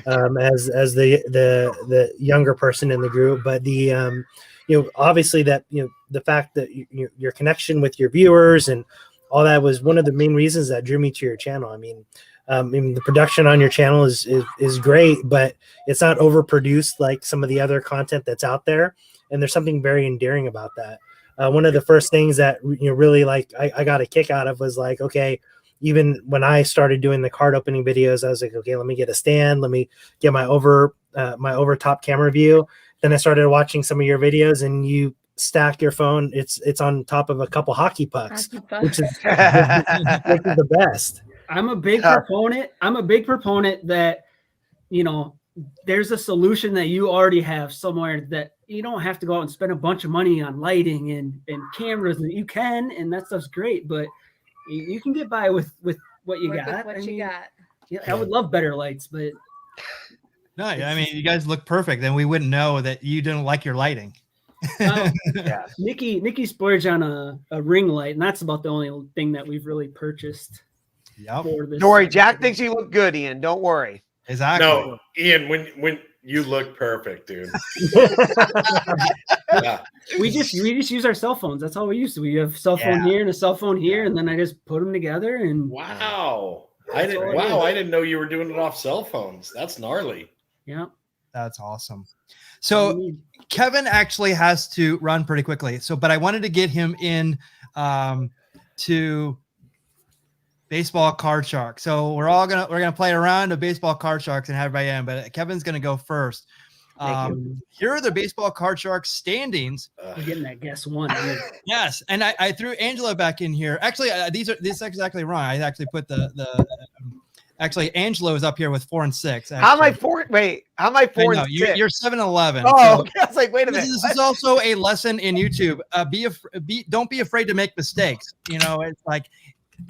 as the younger person in the group. But the you know, obviously that, you know, the fact that your connection with your viewers and all that was one of the main reasons that drew me to your channel. I mean, the production on your channel is great, but it's not overproduced like some of the other content that's out there. And there's something very endearing about that. One of the first things that, you know, really, like, I got a kick out of was like, okay, even when I started doing the card opening videos, I was like, okay, let me get a stand, let me get my over top camera view. Then I started watching some of your videos, and you stack your phone, it's on top of a couple hockey pucks, which is the best.
I'm a big proponent that, you know, there's a solution that you already have somewhere, that you don't have to go out and spend a bunch of money on lighting and cameras. And you can, and that stuff's great, but you can get by with what you got. Yeah, I would love better lights, but
no, I mean, you guys look perfect. Then we wouldn't know that you didn't like your lighting.
Nikki splurged on a ring light, and that's about the only thing that we've really purchased. For this.
Don't worry, Jack thinks you look good, Ian. Don't worry.
Exactly.
No, Ian, when you look perfect, dude.
Yeah. We just use our cell phones. That's all we use. We have a cell phone here and a cell phone here, and then I just put them together. And
wow, I didn't know you were doing it off cell phones. That's gnarly.
Yeah,
that's awesome. So Kevin actually has to run pretty quickly. But I wanted to get him in to baseball card shark. So we're gonna play around a baseball card sharks and have everybody in. But Kevin's gonna go first. Here are the baseball card sharks standings.
You're getting that guess one.
Yes, and I threw Angelo back in here. Actually, this is exactly wrong. I actually put Actually, Angelo is up here with 4 and 6. Actually.
How am I 4? Wait, how am I 4 and 6?
You're 7-11.
Oh,
so
okay. I was like, wait a minute.
This is also a lesson in YouTube. Don't be afraid to make mistakes. You know, it's like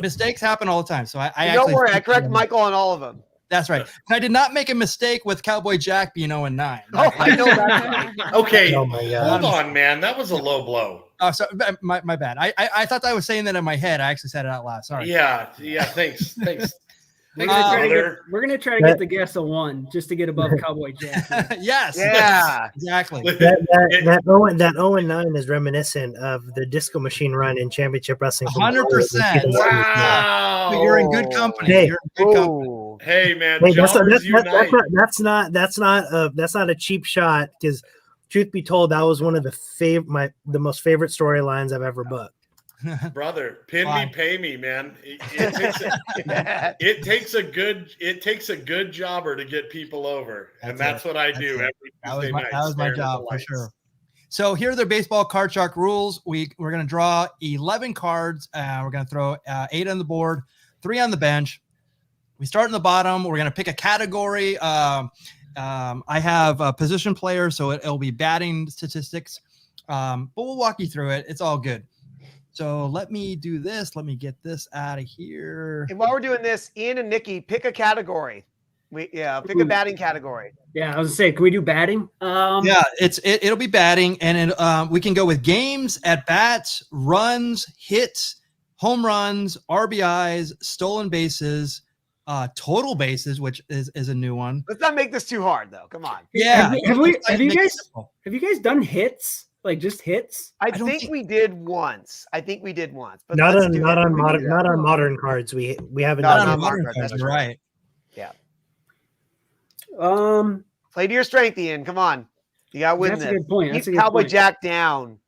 mistakes happen all the time. So
don't worry, I correct Michael on all of them.
That's right. I did not make a mistake with Cowboy Jack being 0-9.
Oh, I know that.
Okay,
oh my God.
Hold on, man. That was a low blow.
Oh, so my bad. I thought I was saying that in my head. I actually said it out loud. Sorry.
Yeah. Thanks.
We're gonna try to get the guess of 1 just to get above Cowboy Jack.
Yes.
Yeah.
Exactly.
That 0-9 is reminiscent of the disco machine run in championship wressling.
100%.
Wow.
But you're in good company.
Hey.
You're in good company.
Hey, man.
Hey, that's not a cheap shot, because truth be told, that was one of the most favorite storylines I've ever booked.
Brother, pay me, man. It takes a good jobber to get people over, and that's what I do every Tuesday night.
That was my job for sure. So here are the baseball card shark rules. We're going to draw 11 cards. We're going to throw 8 on the board, 3 on the bench. We start in the bottom. We're going to pick a category. I have a position player, so it'll be batting statistics. But we'll walk you through it. It's all good. So let me do this. Let me get this out of here.
And while we're doing this, Ian and Nikki, pick a category. Pick a batting category.
Yeah, I was gonna say, can we do batting?
Yeah, it'll be batting, and we can go with games, at bats, runs, hits, home runs, RBIs, stolen bases, total bases, which is a new one.
Let's not make this too hard, though. Come on.
Yeah,
Have you guys done hits? Like just hits?
I think we did once. But
Not on modern cards. We haven't
Not
done
on
it.
modern cards.
That's right.
Yeah.
Play
to your strength, Ian. Come on. You gotta win
That's
this.
a good point. That's a
Keep
good
Cowboy
point.
Jack down.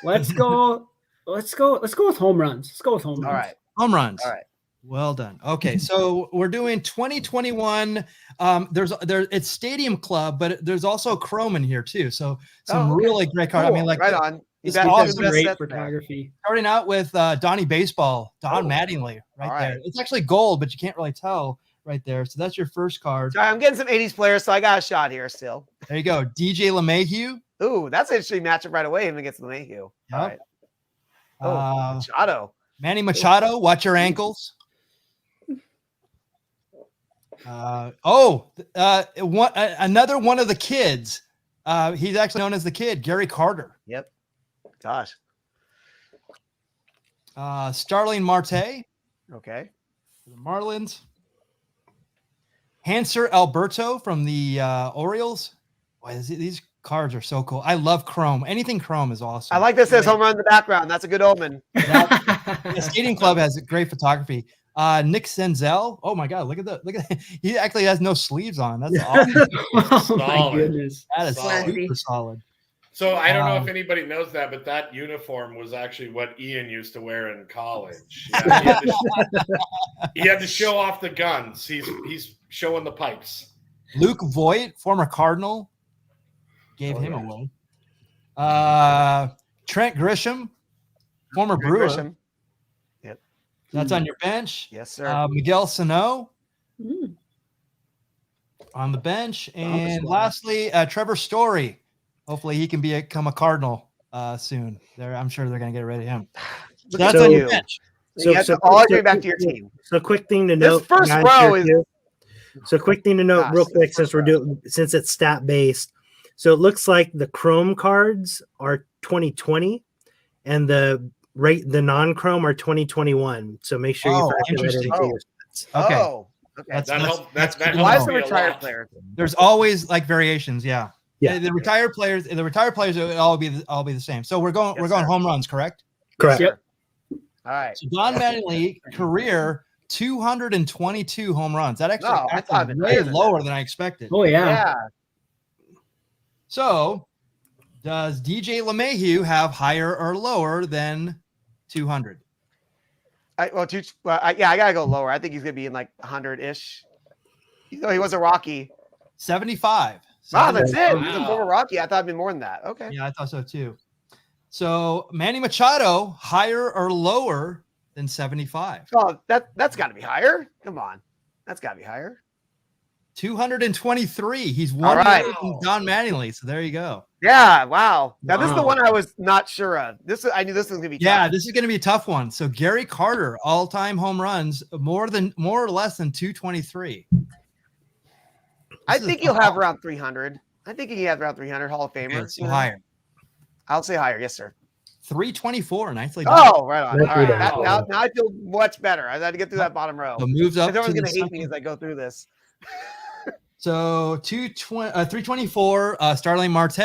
Let's go with home runs. Let's go with home runs.
All right.
Home runs.
All right.
Well done. Okay, so we're doing 2021. It's Stadium Club, but there's also Chrome in here too. So some really great cards.
Cool.
I mean, like
right on.
This
got
awesome.
the best
Great
sets there.
photography.
starting out with Donnie Baseball, Don
Oh.
Mattingly, right
All
there.
right.
It's actually gold, but you can't really tell right there. So that's your first card.
Sorry, I'm getting some 80s players, so I got a shot here still.
There you go. DJ LeMahieu.
Ooh, that's an interesting matchup right away. Him against LeMahieu. All right. Oh, Machado.
Manny Machado. Watch your ankles. Another one of the kids. He's actually known as the kid, Gary Carter.
Yep. Gosh.
Starling Marte
Okay.
for the Marlins. Hanser Alberto from the Orioles. Boy, these cards are so cool. I love Chrome. Anything Chrome is awesome.
I like this says home run in the background. That's a good omen.
The Stadium Club has great photography. Nick Senzel. Oh my God, look at he actually has no sleeves on. That's awesome.
Oh my
Solid.
goodness.
That is
Classy.
super solid.
So I don't know if anybody knows that, but that uniform was actually what Ian used to wear in college. Yeah, he had to show off the guns. He's showing the pipes.
Luke Voigt, former Cardinal, gave him away. Trent Grisham, former Brewer.
Grisham. Yep.
That's on your bench.
Yes, sir.
Miguel Sano
Mm.
on the bench. And lastly, Trevor Story. Hopefully he can become a Cardinal soon. I'm sure they're going to get rid of him. So that's on your bench.
All going back to your team.
So quick thing to note.
This first
guys,
row
here
is.
too. So quick thing to note,
Gosh,
real
this
quick,
first
since it's stat based. So it looks like the Chrome cards are 2020, and the non-Chrome are 2021. So make sure you factor that into your stats.
Okay.
Oh, okay.
That helps
Why is
me
the
a
retired
lot.
player?
There's always like variations. Yeah.
Yeah.
The retired players will all be the same. So we're going
Yes, sir.
home runs, correct?
Correct.
Yep.
All right.
So Don Mattingly career 222 home runs. That actually,
No, I thought it'd be
way
higher than
lower than I expected.
Oh yeah.
Yeah.
So does DJ LeMahieu have higher or lower than 200?
I gotta go lower. I think he's gonna be in like 100-ish. He was a Rocky.
75.
Wow, that's it. He's a
Wow.
former Rocky. I thought it'd be more than that. Okay.
Yeah, I thought so too. So Manny Machado, higher or lower than 75?
Oh, that's got to be higher. Come on, that's got to be higher.
223. He's
All
one
right.
more than Don Mattingly. So there you go.
Yeah. Wow. Now this is the
Wow.
one I was not sure of. I knew this was gonna be.
Yeah,
tough.
this is going to be a tough one. So Gary Carter, all-time home runs, more or less than 223.
I think he'll have around 300. I think he can have around 300 Hall of Famer.
Okay, so higher.
I'll say higher. Yes, sir.
324. Nicely done.
Oh, right on. All
That's
right.
good.
Now I feel much better. I had to get through that bottom row.
So moves up.
Everyone's
to
gonna
the
hate me
second.
as I go through this.
So 324. Starling Marte.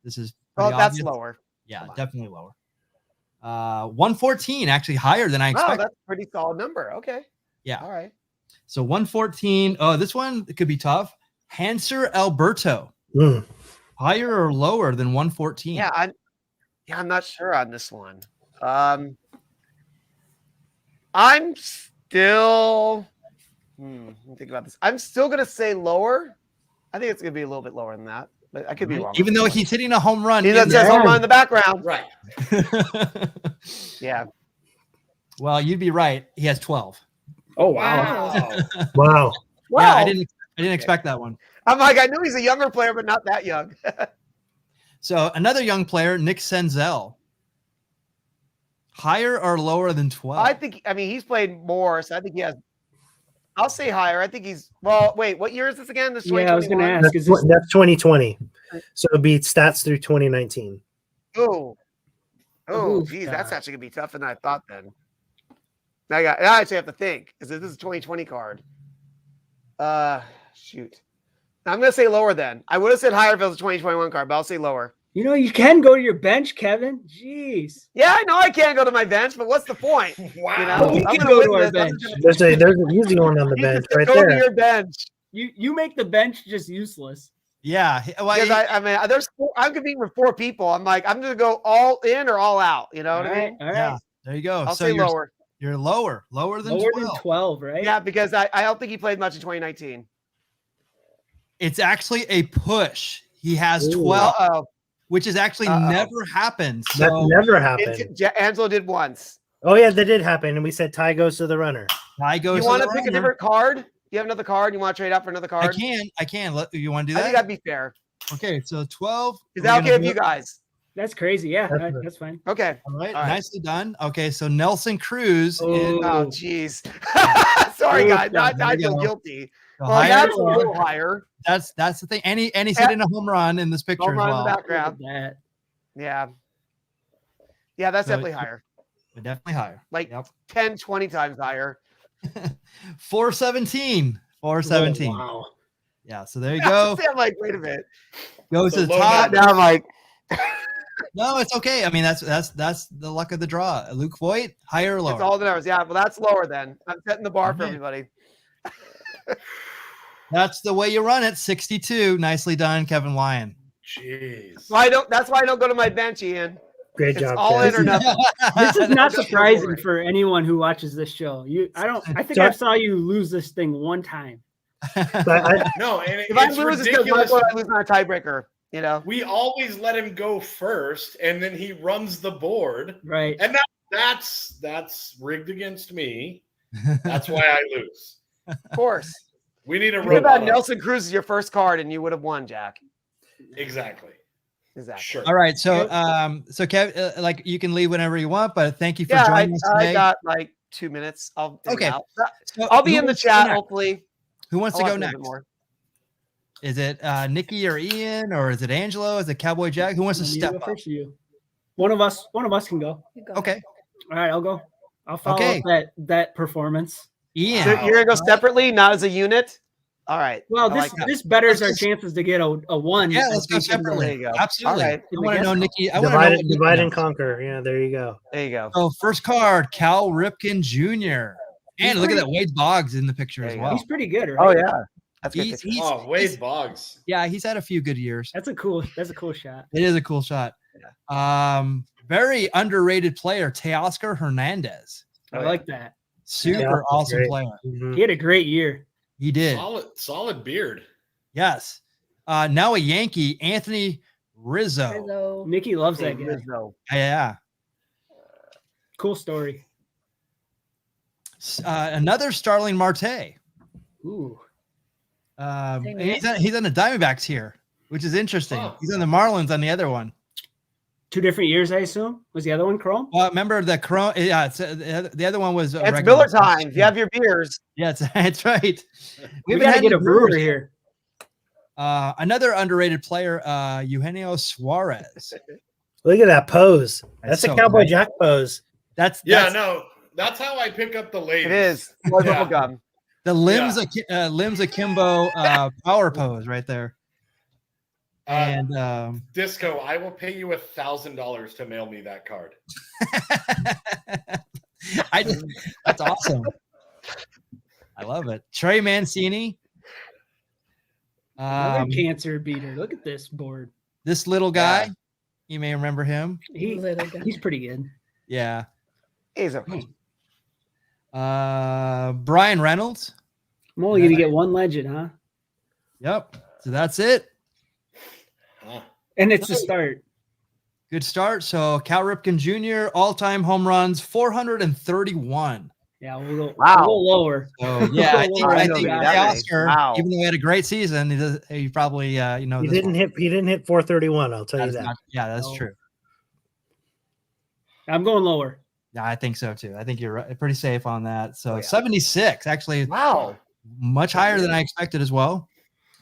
This is
Oh,
pretty
that's
obvious.
lower.
Yeah,
Come on.
definitely lower. 114, actually higher than I
Oh,
expected.
that's a pretty solid number. Okay.
Yeah.
All right.
So 114. Oh, this one could be tough. Hanser Alberto,
Mm.
higher or lower than 114?
Yeah, I'm not sure on this one. I'm still. Let me think about this. I'm still gonna say lower. I think it's gonna be a little bit lower than that. But I could be wrong.
Even though he's hitting a home run.
He that says home run in the background.
Right.
Yeah.
Well, you'd be right. He has 12.
Oh wow.
Wow.
Wow.
Yeah, I
Wow.
didn't expect that one.
I'm like, I knew he's a younger player, but not that young.
So another young player, Nick Senzel. Higher or lower than 12?
I mean, he's played more, so I think he has. I'll say higher. I think he's. Well, wait, what year is this again? This
Yeah, I was going to
2021?
ask. Is this
That's 2020. So it'd be stats through 2019.
Oh,
Oh,
geez, that's
God.
actually gonna be tougher than I thought. Then now I actually have to think because this is a 2020 card. Shoot, I'm gonna say lower. Then I would have said higher if it was a 2021 card, but I'll say lower.
You know, you can go to your bench, Kevin. Jeez.
Yeah, I know I can't go to my bench, but what's the point?
Wow.
You know,
We
I'm
can
gonna
go
win
to our
this.
bench.
There's an easy one on the
You
bench
just
right
go to
there.
your bench.
You make the bench just useless.
Yeah. Well,
Because I mean, I'm competing with 4 people. I'm like, I'm gonna go all in or all out. You know what I mean?
All right.
yeah. There you go.
I'll
so
say
you're
lower.
You're lower than
Lower
12.
than 12, right?
Yeah, because I don't think he played much in 2019.
It's actually a push. He has
Ooh.
12,
Uh-oh.
which has actually
Uh-oh.
never happened.
That
So
never happened.
Angelo did once.
Oh yeah, that did happen, and we said tie goes to the runner.
I go.
You want to pick a different card? You have another card? You want to trade out for another
I
card?
can. You want to do
I think
that?
that'd be fair.
Okay, so 12.
Is
We're
that
gonna
okay with
do
you
it.
guys?
That's crazy. Yeah,
That's good.
that's fine.
Okay.
All right,
All right.
nicely done. Okay, so Nelson Cruz.
Oh.
In,
Oh, jeez. Sorry,
Ooh,
guys. I
there you
feel
go.
guilty.
so
Well,
higher,
that's a little higher.
that's the thing. And he's hitting a home run in this picture
Home
as
run in
well.
the
Look at
background.
that.
Yeah. Yeah, that's
So
definitely higher.
But definitely higher.
Like
Yep.
10, 20 times higher.
417. 417.
Oh, wow.
Yeah, so there you go.
I'm like, wait a minute.
Goes to
The
the
low
top.
Now I'm like,
No, it's okay. I mean, that's the luck of the draw. Luke Voigt, higher or lower?
it's all the numbers. Yeah, well, that's lower then. I'm setting the bar for
Okay.
everybody.
That's the way you run it. 62. Nicely done, Kevin Lyon.
Jeez.
That's why I don't go to my bench, Ian.
Great
It's
job,
all
guys.
in or nothing.
This is not
Don't
surprising
worry.
for anyone who watches this show. I think
Sorry.
I saw you lose this thing one time.
But I,
No, and
If I
it's
lose, it's because
ridiculous.
I lose on a tiebreaker. You know.
We always let him go first, and then he runs the board,
Right.
and that's rigged against me. That's why I lose.
Of course.
We need a
What about
robot.
Nelson Cruz is your first card and you would have won, Jack?
Exactly.
Exactly.
Sure.
All right. So, so Kev, like you can leave whenever you want, but thank you for
Yeah,
joining us
I
today.
got like 2 minutes. I'll dig it
Okay.
out.
So
I'll be
who
in the
wants to go
chat,
next?
hopefully.
Who wants
I'll
to go
watch a little bit
next?
more.
Is it Nikki or Ian, or is it Angelo? Is it Cowboy Jack? Who wants to
You
step
go
up?
first, you. One of us can go.
You go.
Okay,
All right, I'll go. I'll follow
Okay.
up that performance.
Ian.
So you're gonna go separately, not as a unit. All right.
Well,
I
this
like that.
this betters
Let's
our
just-
chances to get a one.
Yeah,
I
let's go
think, in the-
separately.
There you go.
Absolutely.
All right.
I want to know Nikki. I want to know
divide,
what Nikki
divide and
knows.
conquer. Yeah, there you go.
There you go.
So first card, Cal Ripken Jr. And look at that, Wade Boggs in the picture
There
as
you
well.
He's pretty good, right?
Oh yeah. That's good.
He's,
picture.
he's,
Oh, Wade
he's-
Boggs.
yeah, he's had a few good years.
That's a cool shot.
It is a cool shot. Very underrated player, Teoscar Hernandez.
Oh,
I
yeah.
like that.
Super
Yeah,
awesome
great.
player.
Mhm.
He had a great year.
He did.
Solid beard.
Yes. Now a Yankee, Anthony Rizzo.
Rizzo.
Nikki loves that guy.
Rizzo.
Yeah.
Cool story.
Another Starling Marte.
Ooh.
Same
And
here.
he's on the Diamondbacks here, which is interesting.
Oh.
He's on the Marlins on the other one.
2 different years, I assume. Was the other one Chrome?
Remember the Chrome? Yeah, the other one was.
It's
regular.
Miller time. You have your beers.
Yeah, that's right.
We
haven't
gotta
had
get a
any
brewer
Brewers.
here.
Another underrated player, Eugenio Suarez.
Look at that pose. That's
so
a Cowboy
great.
Jack pose.
That's
No, that's how I pick up the ladies.
It is. Boy,
Yeah.
bubble gum.
the limbs akimbo power pose right there. And
Disco, I will pay you $1,000 to mail me that card.
that's awesome. I love it. Trey Mancini.
Another cancer beater. Look at this board.
This little guy,
Yeah.
you may remember him.
Little guy.
He's pretty good.
Yeah.
He's okay.
Brian Reynolds.
I'm only gonna get one legend, huh?
Yep. So that's it.
And it's a start.
Good start. So Cal Ripken Jr. all-time home runs 431.
Yeah, we'll go
Wow.
lower.
So yeah, I think
I know, that many.
Oscar,
Wow.
even though he had a great season, he probably
He
this
didn't
one.
hit 431. I'll tell you
That's
that.
not- yeah, that's
No.
true.
I'm going lower.
Yeah, I think so too. I think you're right, pretty safe on that. So
Oh, yeah.
76, actually,
Wow.
much higher than I expected as well.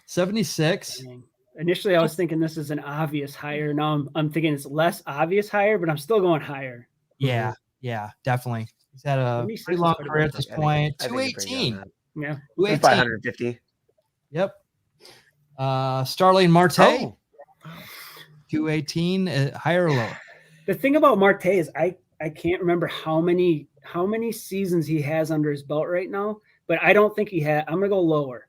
76.
Dang. Initially, I was thinking this is an obvious higher. Now I'm thinking it's less obvious higher, but I'm still going higher.
Yeah, definitely. He's had a
76
pretty
is
long
pretty
career
good.
at this
I think-
point.
I think you're pretty good
218.
on that.
Yeah.
It's
218.
by 150.
Yep. Starling Marte,
Oh.
218, higher or lower?
The thing about Marte is I can't remember how many seasons he has under his belt right now, but I don't think he had. I'm gonna go lower.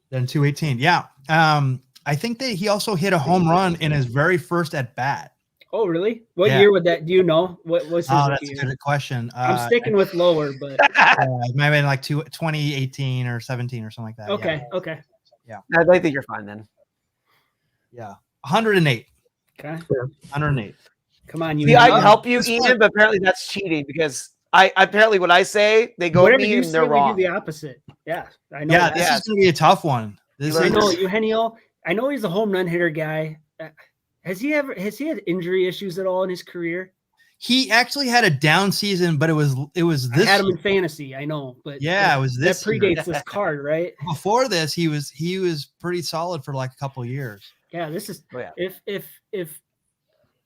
Then 218. Yeah. I think that he also hit a home run in his very first at bat.
Oh, really? What
Yeah.
year would that? Do you know? What was his
Oh,
rookie
that's a
year?
good question.
I'm sticking with lower, but
It might have been like 2018 or 17 or something like that.
okay, okay,
I think you're fine then.
Yeah. 108.
okay.
108.
Come on, you.
See, I
idiot.
help you,
This
Ian,
one-
but apparently that's cheating because I apparently what I say, they go at
Whatever
me
you
and
say,
they're
we do
wrong.
the opposite. Yeah, I know.
Yeah,
that.
this
Yeah.
is going to be a tough one. This
You
I
is,
know Eugenio. I know he's a home run hitter guy. Has he had injury issues at all in his career?
he actually had a down season, but it was
I
this
had him
year.
in fantasy. I know, but
Yeah, it was
that
this year.
predates this card, right?
Before this, he was pretty solid for like a couple of years.
Yeah, this is
Oh, yeah.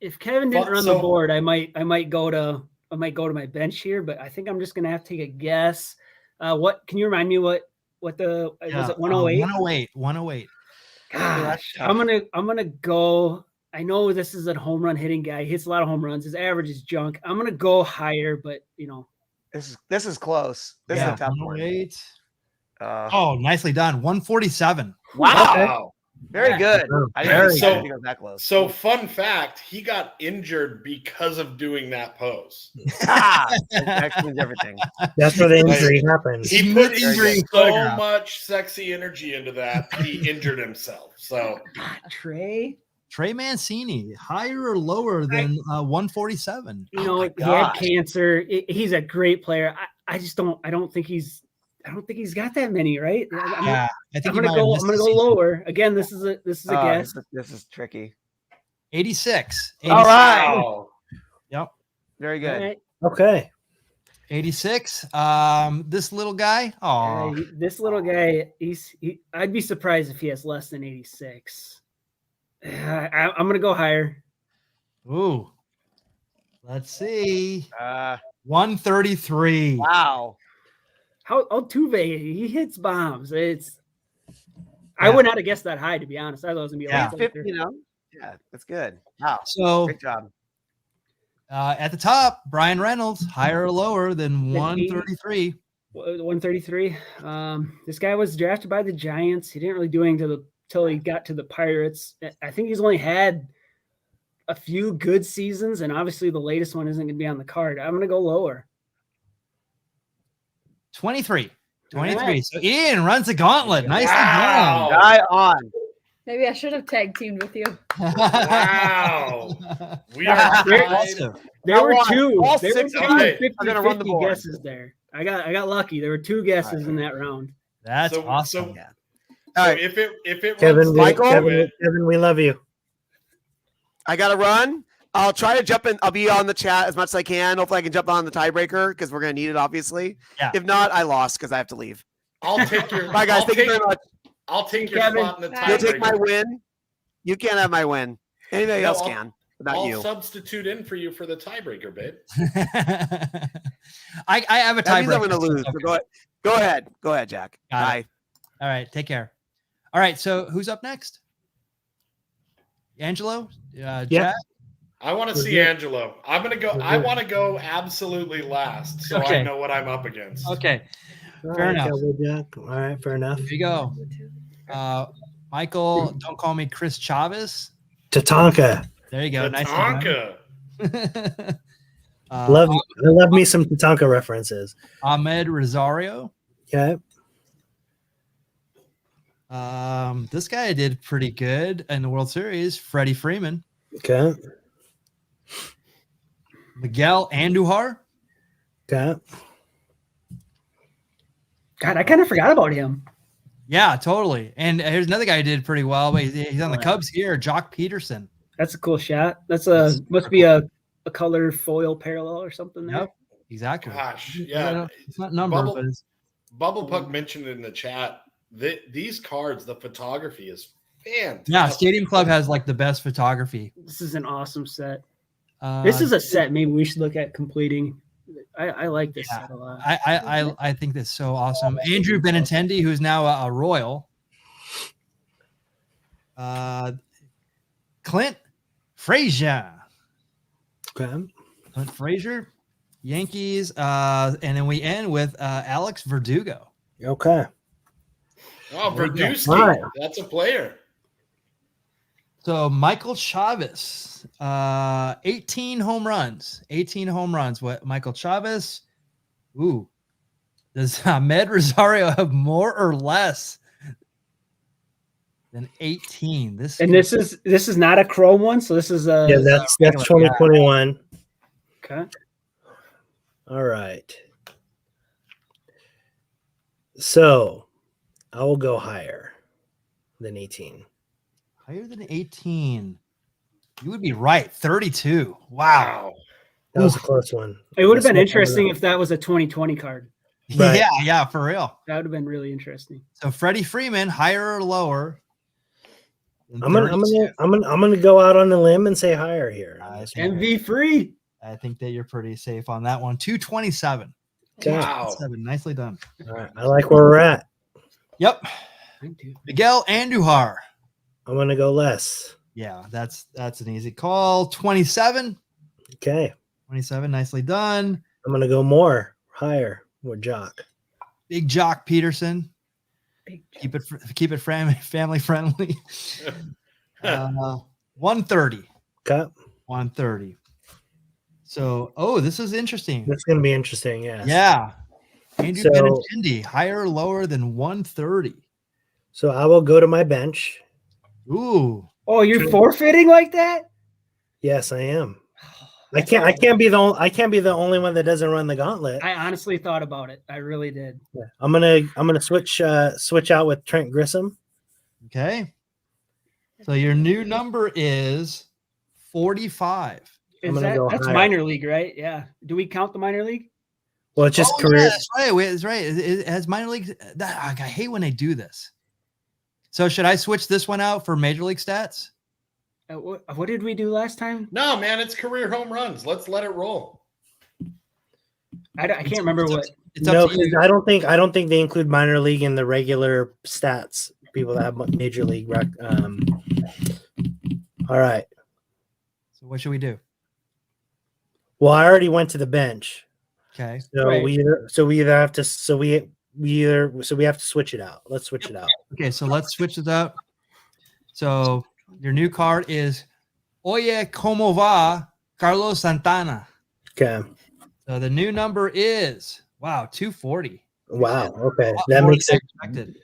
if Kevin didn't
Well,
run
so-
the board, I might go to my bench here, but I think I'm just gonna have to take a guess. What can you remind me what the was it 108?
108. 108.
Gosh,
tough.
I'm gonna go. I know this is a home run hitting guy. He hits a lot of home runs. His average is junk. I'm gonna go higher, but
This is close. This
Yeah,
is a tough one.
108.
Uh,
Oh, nicely done. 147.
Wow.
very good. I didn't,
Very
think, I didn't
good.
think it was that close.
So, fun fact, he got injured because of doing that pose.
That explains everything.
That's where the injury happened.
He put
Injury
so
photograph.
much sexy energy into that, he injured himself. So,
Trey,
Trey Mancini, higher or lower than 147?
you know,
my
he had
gosh.
cancer. He's a great player. I just don't. I don't think he's got that many. Right?
Yeah, I think
I'm
he
gonna
might have
go.
missed
I'm gonna
the
go
season.
lower. Again, this is a guess.
This is tricky.
86.
All right.
wow.
Yep.
Very
All
good.
right.
Okay.
86. This little guy. Oh,
This little guy. I'd be surprised if he has less than 86. I'm gonna go higher.
ooh. Let's see. 133.
Wow.
How Altuve, he hits bombs. I
Yeah.
would not have guessed that high, to be honest. I thought it was gonna be
Yeah.
like
50, yeah, that's good. Wow.
So
Great job.
at the top, Brian Reynolds, higher or lower than 133.
133. This guy was drafted by the Giants. He didn't really do anything till he got to the Pirates. I think he's only had a few good seasons, and obviously the latest one isn't going to be on the card. I'm going to go lower.
23. 23.
Alright.
So Ian runs the gauntlet. Nicely
Wow.
Guy on.
Maybe I should have tag teamed with you.
done.
Wow. We are
Very
tied.
Impressive.
There
I
were
won.
two.
All
There were
six
two
of them
50,
are gonna run the
50
board.
guesses there. I got lucky. There were two guesses in that round.
That's
So-
awesome.
so-
Yeah.
So
All right.
if it
Kevin,
runs
Michael?
Kevin, we love you.
I got to run. I'll try to jump in. I'll be on the chat as much as I can. Hopefully, I can jump on the tiebreaker because we're going to need it, obviously.
Yeah.
If not, I lost because I have to leave.
I'll take your
Bye, guys.
I'll
Thank you
take,
very much.
I'll take your
Kevin.
spot in the
Bye.
You'll take my
tiebreaker.
win. You can't have my win. Anybody
No,
else
I'll-
can, but not
I'll
you.
substitute in for you for the tiebreaker, babe.
I have a
That means I'm
tiebreaker.
going to lose. So go ahead. Go ahead, Jack.
Got
Bye.
it. All right. Take care. All right. So who's up next? Angelo? Jack?
I want to
Was
see
it-
Angelo. I'm gonna go.
Was
I
it-
want to go absolutely last, so
Okay.
I know what I'm up against.
Okay.
All
Fair
right,
enough.
Cowboy Jack. All right, fair enough.
Here you go. Michael, don't call me Chris Chavez.
Tatanka.
There you go. Nice. and
Tatanka.
done.
I love me some Tatanka references.
Ahmed Rosario.
Yeah.
This guy did pretty good in the World Series. Freddie Freeman.
Okay.
Miguel Andujar.
Okay.
God, I kind of forgot about him.
Yeah, totally. And here's another guy who did pretty well, but he's on the Cubs here. Jock Peterson.
That's a cool shot. Must be a color foil parallel or something there.
Yep, exactly.
Gosh, yeah.
It's not numbered, but it's
Bubble Puck mentioned it in the chat. These cards, the photography is fantastic.
yeah. Stadium Club has like the best photography.
This is an awesome set. This is a set maybe we should look at completing. I like this set a lot.
I think that's so awesome. Andrew Benintendi, who's now a Royal. Clint Frazier.
Okay.
Clint Frazier, Yankees. And then we end with Alex Verdugo.
Okay.
Oh, Verduzzi.
All right.
That's a player.
So Michael Chavez, 18 home runs. 18 home runs. What Michael Chavez? Ooh. Does Ahmed Rosario have more or less than 18? This
is not a chrome one, so this is a
Yeah, that's 2021.
okay.
All right. So I will go higher than 18.
higher than 18. You would be right. 32. Wow.
That was a close one.
It would have been
That's
interesting
not-
if that was a 2020 card.
Right.
Yeah, for real.
That would have been really interesting.
So Freddie Freeman, higher or lower? than
I'm gonna
32?
go out on a limb and say higher here.
MV free.
I think that you're pretty safe on that one. 227.
Okay.
Wow.
7. Nicely done.
All right. I like where we're at.
Yep. Miguel Andujar.
I'm gonna go less.
Yeah, that's an easy call. 27.
Okay.
27. Nicely done.
I'm gonna go more higher with Jock.
Big Jock Peterson.
Big
Keep it family friendly. 130.
Okay.
130. So, this is interesting.
That's gonna be interesting. Yes.
Yeah. Andrew
So-
Benintendi, higher or lower than 130?
So I will go to my bench.
Ooh.
Oh, you're forfeiting like that?
Yes, I am. I can't be the only one that doesn't run the gauntlet.
I honestly thought about it. I really did.
Yeah. I'm gonna switch out with Trent Grissom.
Okay. So your new number is 45.
I'm gonna go
That's
higher.
minor league, right? Yeah. Do we count the minor league?
Well, it's just
Oh,
career.
yeah, that's right. Wait, that's right. It has minor league. I hate when they do this. So should I switch this one out for major league stats?
What did we do last time?
No, man, it's career home runs. Let's let it roll.
I can't remember what.
It's up
No,
to you.
'cause I don't think they include minor league in the regular stats. People that have major league. All right.
So what should we do?
Well, I already went to the bench,
Okay.
so
Right.
we have to switch it out. Let's switch it out.
Okay. So let's switch it up. So your new card is Oye, ¿cómo va Carlos Santana?
Okay.
So the new number is 240.
Wow. Okay.
A lot
That
more
makes
than
it.
expected.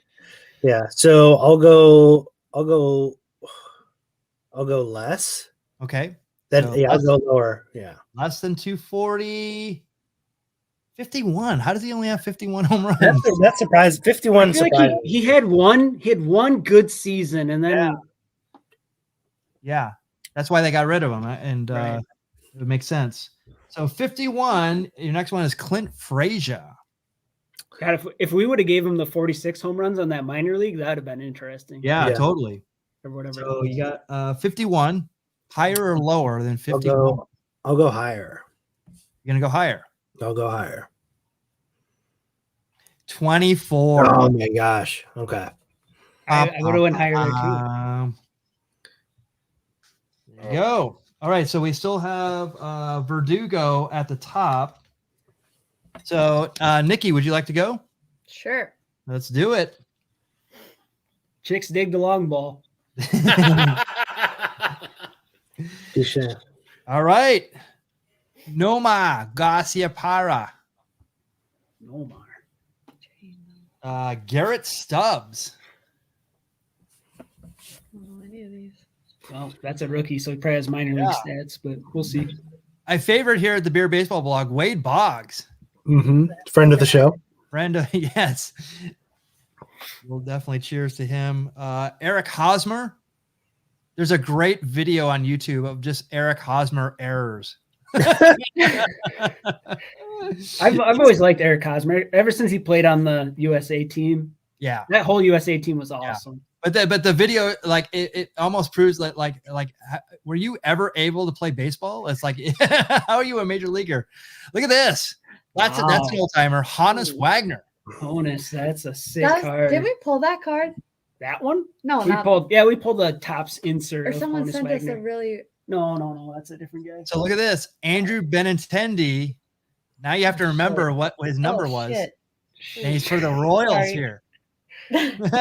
Yeah. So I'll go less.
Okay.
That
So
I'll go lower. Yeah.
Less than 240. 51. How does he only have 51 home runs?
That's surprising. 51
I feel
surprising.
like he had one good season, and then
Yeah. That's why they got rid of him. And
Right.
it makes sense. So 51, your next one is Clint Frazier.
God, if we would have gave him the 46 home runs on that minor league, that would have been interesting.
Yeah,
Yeah.
totally.
Or whatever.
So you got 51, higher or lower than 51.
I'll go higher.
You're going to go higher.
I'll go higher.
24.
Oh my gosh. Okay.
I would have went higher there too.
There you go. All right, so we still have Verdugo at the top. So, Nikki, would you like to go?
Sure.
Let's do it.
Chicks dig the long ball.
Touche.
All right. Noma Garcia Para.
Nomar.
Garrett Stubbs.
don't know any of these.
Well, that's a rookie, so he probably has minor league stats, but we'll see.
My favorite here at the Beer Baseball blog, Wade Boggs.
Friend of the show.
Yes. We'll definitely cheers to him. Eric Hosmer. There's a great video on YouTube of just Eric Hosmer errors.
I've always liked Eric Hosmer ever since he played on the USA team.
Yeah,
that whole USA team was awesome.
Yeah. But the video, like it almost proves that like were you ever able to play baseball? It's like how are you a major leaguer? Look at this. That's an old timer. Hannes Wagner.
Honus, that's a sick card.
Did we pull that card?
That one?
No,
we pulled the tops insert.
Or someone
Honus
sent
Wagner.
us a really.
No, that's a different guy.
So look at this, Andrew Benintendi. Now you have to remember what his number was.
Shit.
And he's for the Royals here.
So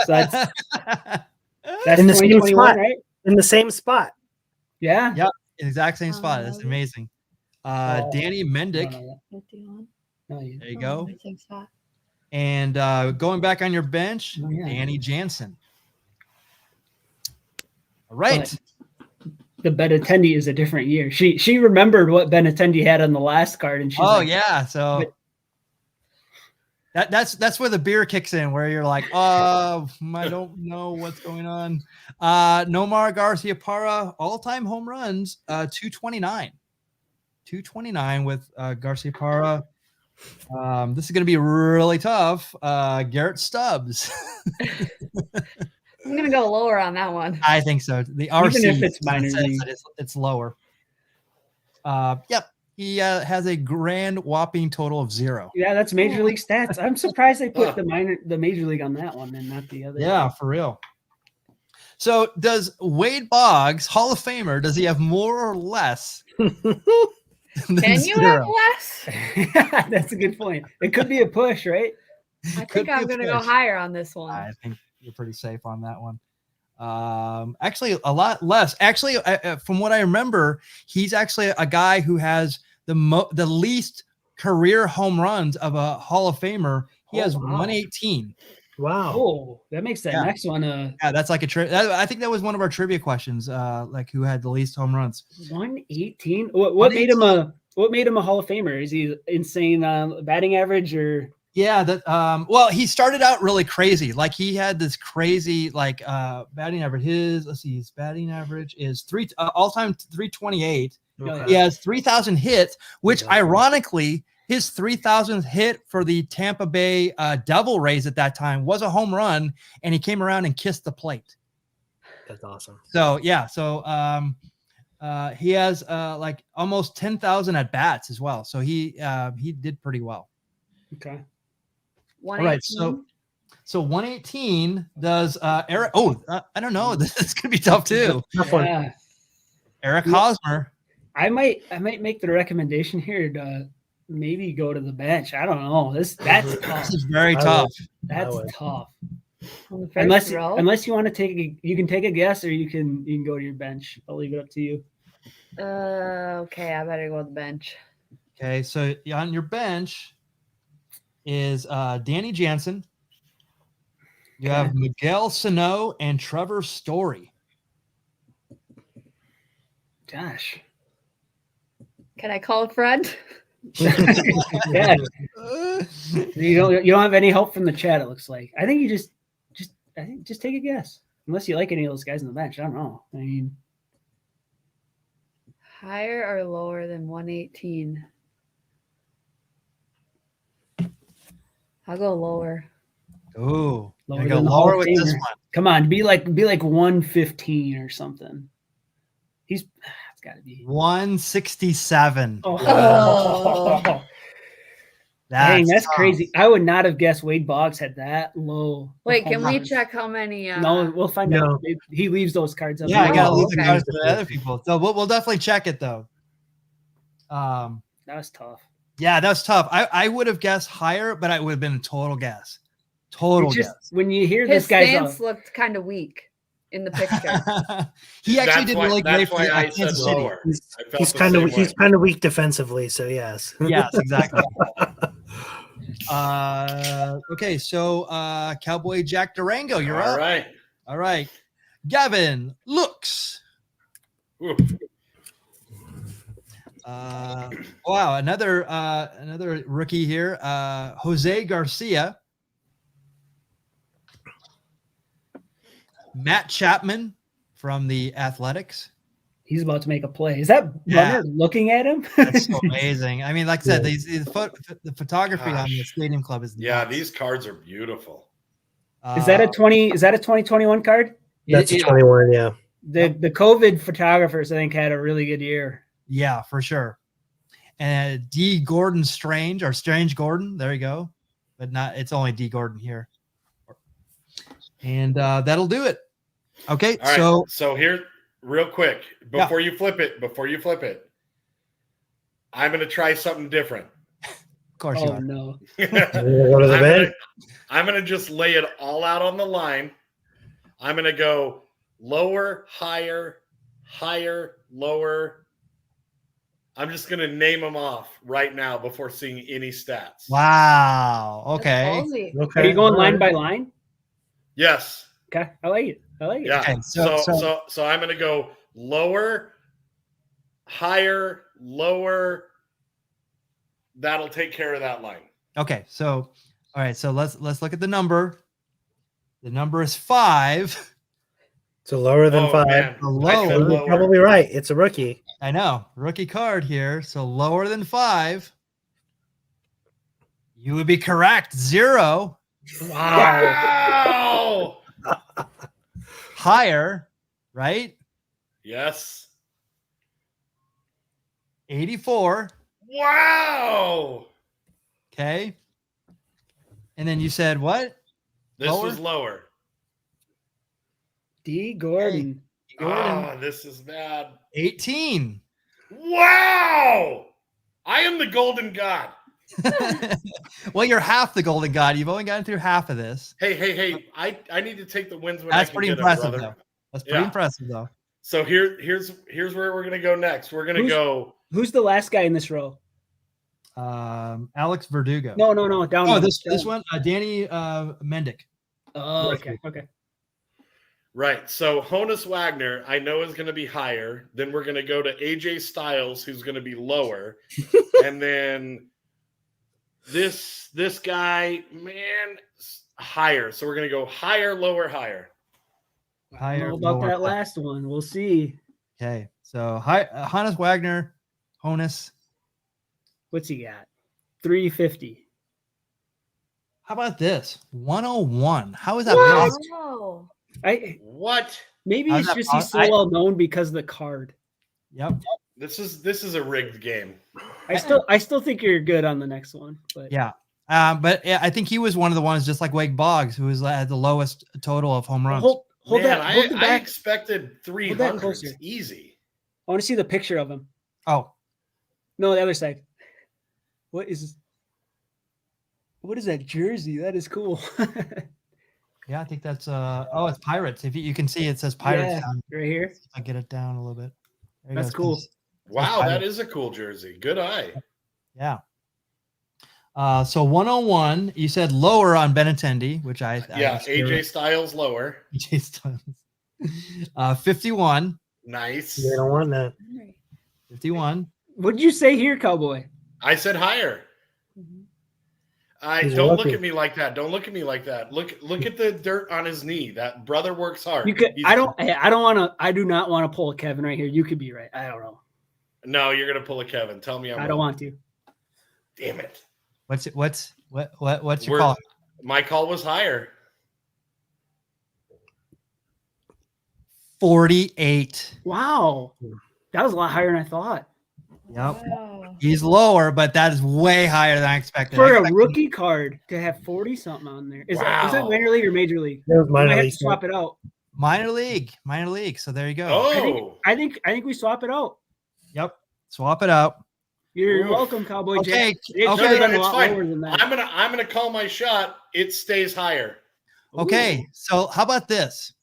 that's
in the same spot,
right?
In the same spot.
Yeah.
Yep. Exact same spot. That's amazing. Danny Mendick. There you go.
Same spot.
And going back on your bench, Danny Jansen. All right.
The Benintendi is a different year. She remembered what Benintendi had on the last card, and she's
so that's where the beer kicks in, where you're like, I don't know what's going on. Nomar Garciaparra, all-time home runs, 229 with Garciaparra. This is going to be really tough. Garrett Stubbs.
I'm going to go lower on that one.
I think so. The RC,
even if it's minor league,
it's lower. Yep. He has a grand whopping total of 0.
Yeah, that's major league stats. I'm surprised they put the major league on that one and not the other.
Yeah, for real. So does Wade Boggs, Hall of Famer, does he have more or less?
Can you have less?
That's a good point. It could be a push, right?
I think I'm going to go higher on this one.
I think you're pretty safe on that one. Actually, a lot less. Actually, from what I remember, he's actually a guy who has the least career home runs of a Hall of Famer. He has 118.
Wow.
Oh, that makes that next one.
Yeah, that's like I think that was one of our trivia questions. Like who had the least home runs?
118. What made him a Hall of Famer? Is he insane batting average or?
Yeah, well, he started out really crazy. Like he had this crazy batting average. His batting average is all-time 328. Okay. He has 3,000 hits, which ironically, his 3,000th hit for the Tampa Bay Devil Rays at that time was a home run, and he came around and kissed the plate.
That's awesome.
So yeah, he has like almost 10,000 at bats as well. So he did pretty well.
Okay.
All right, so 118 does Eric. I don't know. This is gonna be tough too.
Yeah.
Eric Hosmer.
I might make the recommendation here to maybe go to the bench. I don't know. That's tough.
This is very tough.
That's tough. Unless you want to you can take a guess, or you can go to your bench. I'll leave it up to you.
Okay, I better go to the bench.
Okay, so on your bench is Danny Jansen. You have Miguel Sano and Trevor Story.
Gosh.
Can I call a friend?
Yeah. You don't have any help from the chat, it looks like. I think you just take a guess. Unless you like any of those guys on the bench. I don't know. I mean,
higher or lower than 118? I'll go lower.
Oh,
lower
with this one.
Come on, be like 115 or something. It's got to be
167.
Oh. Dang, that's crazy. I would not have guessed Wade Boggs had that low.
Wait, can we check how many?
No, we'll find out. He leaves those cards up.
Yeah, I gotta leave the cards for the other people. So we'll definitely check it though.
That was tough.
Yeah, that was tough. I would have guessed higher, but I would have been a total guess. Guess.
When you hear
his
this guy's
stance looked kind of weak in the picture.
He actually did really great for
Kansas City.
He's kind of weak defensively, so yes.
Yes, exactly. Okay, so Cowboy Jack Durango, you're up.
All right.
All right. Gavin Looks.
Ooh.
Wow, another rookie here. Jose Garcia. Matt Chapman from the Athletics.
He's about to make a play. Is that
Yeah.
runner looking at him?
That's so amazing. I mean, like I said, the photography on the
Gosh.
Stadium Club is
Yeah,
nuts.
these cards are beautiful.
Is that a 2021 card?
That's a
it-
21. Yeah.
The COVID photographers, I think, had a really good year.
Yeah, for sure. And D. Gordon Strange or Strange Gordon. There you go. But it's only D. Gordon here. And that'll do it. Okay.
All right. So here, real quick, before you flip it, I'm going to try something different.
Of course you
Oh
are.
no!
Go to the bed.
I'm going to just lay it all out on the line. I'm going to go lower, higher, higher, lower. I'm just going to name them off right now before seeing any stats.
Wow.
That's
Okay.
ballsy.
Okay.
Are you going line by line?
Yes.
Okay, I like it. I like it.
Yeah.
Okay,
So I'm going to go lower, higher, lower. That'll take care of that line.
Okay. So, all right. So let's look at the number. The number is 5.
So lower than 5.
Man.
The
I
lower.
said
You're probably right. It's a rookie.
I know. Rookie card here. So lower than 5. You would be correct. 0.
Wow.
Higher, right?
Yes.
84.
Wow.
Okay. And then you said what?
This
Lower?
was lower.
D. Gordon.
Gordon.
Oh, this is bad.
18.
Wow. I am the golden god.
Well, you're half the golden god. You've only gotten through half of this.
Hey. I need to take the wins when
That's
I can
pretty
get
impressive,
them, brother.
though. That's pretty
Yeah.
impressive, though.
So here's where we're gonna go next. We're gonna go.
Who's the last guy in this row?
Alex Verdugo.
No. Down.
Oh,
one.
this
Down.
one, Danny Mendick.
Oh, okay.
Right. So Honus Wagner, I know, is going to be higher. Then we're going to go to AJ Styles, who's going to be lower. And then this guy, man, higher. So we're going to go higher, lower, higher.
I don't know about
lower,
that
higher.
last one. We'll see.
Okay. So Hannes Wagner, Honus.
What's he got? 350.
How about this? 101. How is that
What?
possible?
Oh,
What?
Maybe
How's
it's
that
just he's so
possible?
well known because of the card.
Yep.
This is a rigged game.
I still think you're good on the next one, but
Yeah. But yeah, I think he was one of the ones, just like Wake Boggs, who was at the lowest total of home runs.
hold
Man,
that. Hold the
I
back.
expected
that
300.
closer.
Easy.
I want to see the picture of him.
Oh,
No, the other side. What is that jersey? That is cool.
yeah, I think that's it's Pirates. If you can see, it says Pirates.
Yeah,
down.
right here.
I'll get it down a little bit. There you
That's
go.
cool.
Wow,
Pirates.
that is a cool jersey. Good eye.
Yeah. So 101, you said lower on Benintendi, which I
Yeah, AJ Styles lower.
AJ Styles. 51.
Nice.
They don't want that.
51.
What did you say here, Cowboy?
I said higher.
He's
Don't look
lucky.
at me like that. Don't look at me like that. Look at the dirt on his knee. That brother works hard.
You could.
He's-
I do not want to pull a Kevin right here. You could be right. I don't know.
No, you're gonna pull a Kevin. Tell me
I don't
wrong.
want to.
Damn it.
What's your
We're-
call?
My call was higher.
48.
Wow, that was a lot higher than I thought.
Yep.
wow.
He's lower, but that is way higher than I expected.
For
I
a
expected-
rookie card to have 40 something on there. Is that
Wow.
minor league or major league?
That was
I might
minor
have
league.
to swap it out.
minor league. So there you go.
Oh,
I think we swap it out.
Yep. Swap it out.
You're
Oof.
welcome, Cowboy.
Okay.
Jack. It
Okay.
should have been a
It's
lot
fine.
lower than that.
I'm gonna call my shot. It stays higher.
Okay.
Ooh.
So how about this?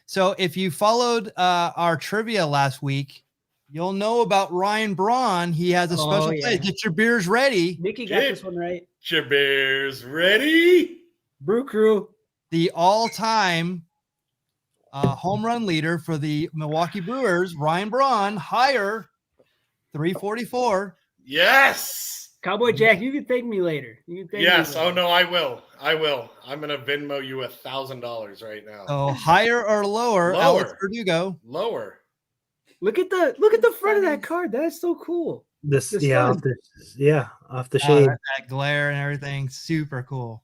So if you followed our trivia last week, you'll know about Ryan Braun. He has a
Oh,
special
yeah.
place. Get your beers ready.
Nikki got
Jake.
this one right.
Your beers ready?
Brew Crew.
The all-time home run leader for the Milwaukee Brewers, Ryan Braun, higher, 344.
Yes.
Cowboy Jack, you can thank me later. You can thank
Yes.
me
Oh
later.
no, I will. I'm gonna Venmo you $1,000 right now.
So higher or lower,
Lower.
Alex Verdugo.
Lower.
Look at the front of that card. That is so cool.
This,
The
yeah,
sun.
off the
Oh,
shade.
that glare and everything, super cool.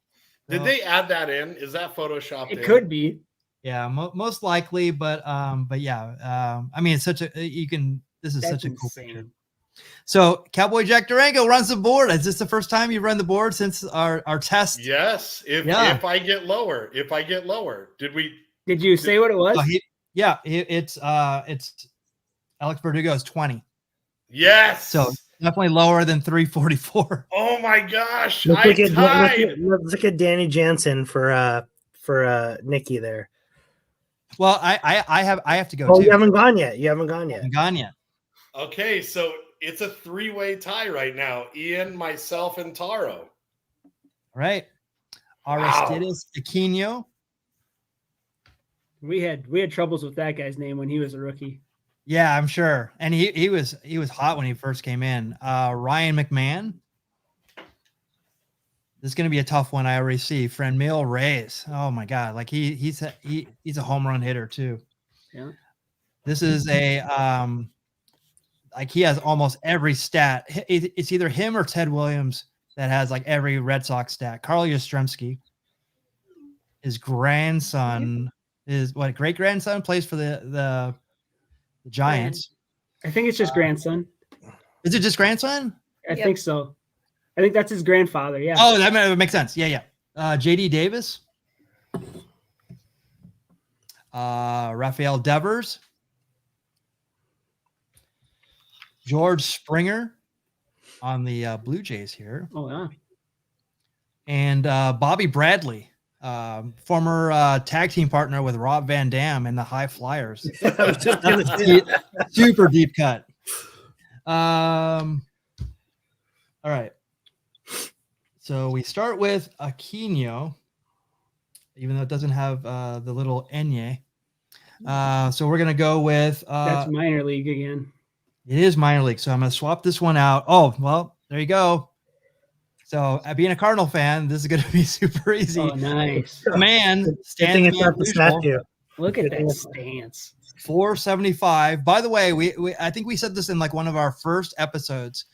Did
So,
they add that in? Is that photoshopped
It
in?
could be.
Yeah, most likely, but yeah. I mean, it's such a This is
That's
such a cool
insane.
picture. So Cowboy Jack Durango runs the board. Is this the first time you've run the board since our test?
Yes. If I get lower,
Did you say what it was?
It's Alex Verdugo's 20.
Yes.
So definitely lower than 344.
Oh my gosh.
Look
I
at
tied.
look at Danny Jansen for Nikki there.
Well, I have to go
Oh,
too.
you haven't gone yet. You haven't gone
I
yet.
haven't gone yet.
Okay, so it's a 3-way tie right now. Ian, myself, and Taro.
All right.
Wow.
Aristides Aquino.
We had troubles with that guy's name when he was a rookie.
Yeah, I'm sure. And he was hot when he first came in. Ryan McMahon. This is going to be a tough one. I already see. Franmil Reyes. Oh my God. Like he's a home run hitter too.
Yeah.
This is a like he has almost every stat. It's either him or Ted Williams that has like every Red Sox stat. Carl Yastrzemski, his grandson, great grandson plays for the Giants.
I think it's just grandson.
Is it just grandson?
I
Yep.
think so. I think that's his grandfather. Yeah.
Oh, that makes sense. Yeah. JD Davis, Rafael Devers, George Springer on the Blue Jays here,
Oh yeah.
and Bobby Bradley, former tag team partner with Rob Van Dam in the High Flyers.
I was just gonna say that.
Super deep cut. All right. So we start with Aquino, even though it doesn't have the little Enye. So we're going to go with
That's minor league again.
it is minor league. So I'm going to swap this one out. Oh, well, there you go. So being a Cardinal fan, this is going to be super easy.
Oh, nice.
Man,
Good thing
stands
it's not the statue.
Look at that stance.
475. By the way, we I think we said this in like one of our first episodes.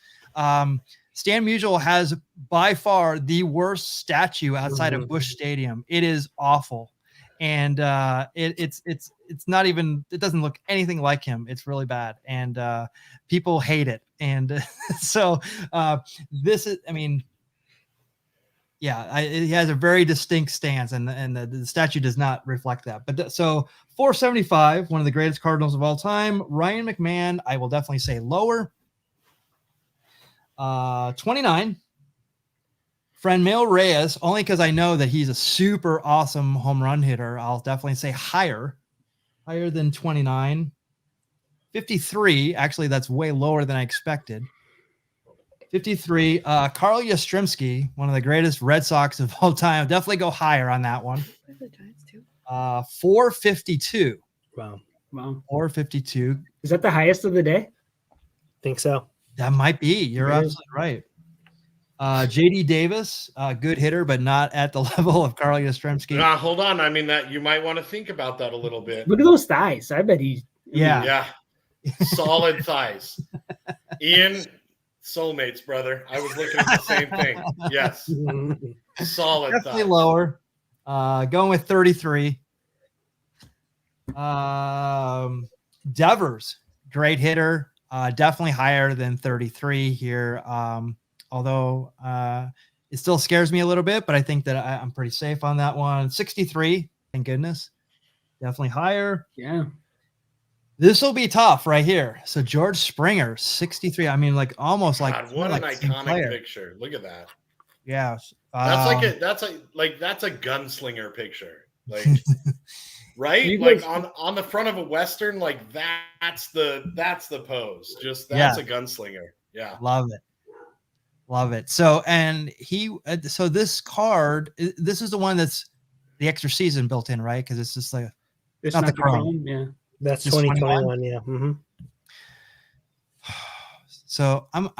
Stan Musial has by far the worst statue outside of Busch Stadium. It is awful, and it's not even. It doesn't look anything like him. It's really bad, and people hate it. And so this is. I mean, yeah, he has a very distinct stance, and the statue does not reflect that. But so 475, one of the greatest Cardinals of all time. Ryan McMahon, I will definitely say lower. 29. Franmil Reyes, only because I know that he's a super awesome home run hitter. I'll definitely say higher than 29. 53, actually, that's way lower than I expected. 53, Carl Yastrzemski, one of the greatest Red Sox of all time. Definitely go higher on that one.
The Giants too.
452.
Wow.
452.
Is that the highest of the day?
Think so.
That might be. You're absolutely right. JD Davis, good hitter, but not at the level of Carl Yastrzemski.
Hold on. I mean, that you might want to think about that a little bit.
Look at those thighs. I bet he's.
Yeah.
Solid thighs. Ian, soulmates, brother. I was looking at the same thing. Yes. Solid
Definitely
thighs.
lower. Going with 33. Devers, great hitter. Definitely higher than 33 here. Although it still scares me a little bit, but I think that I'm pretty safe on that one. 63, thank goodness. Definitely higher.
Yeah.
This will be tough right here. So George Springer, 63. I mean, like almost like
God, what
like
an
the same
iconic
player.
picture. Look at that.
Yeah.
That's a gunslinger picture. Like right?
You
Like
guys-
on the front of a Western, like that's the pose. Just
Yeah.
that's a gunslinger. Yeah.
Love it. So this card, this is the one that's the extra season built in, right? Because it's just like
It's
not
not
the Chrome.
Yeah.
That's
Just
2021. Yeah. Mm-hmm.
So I'm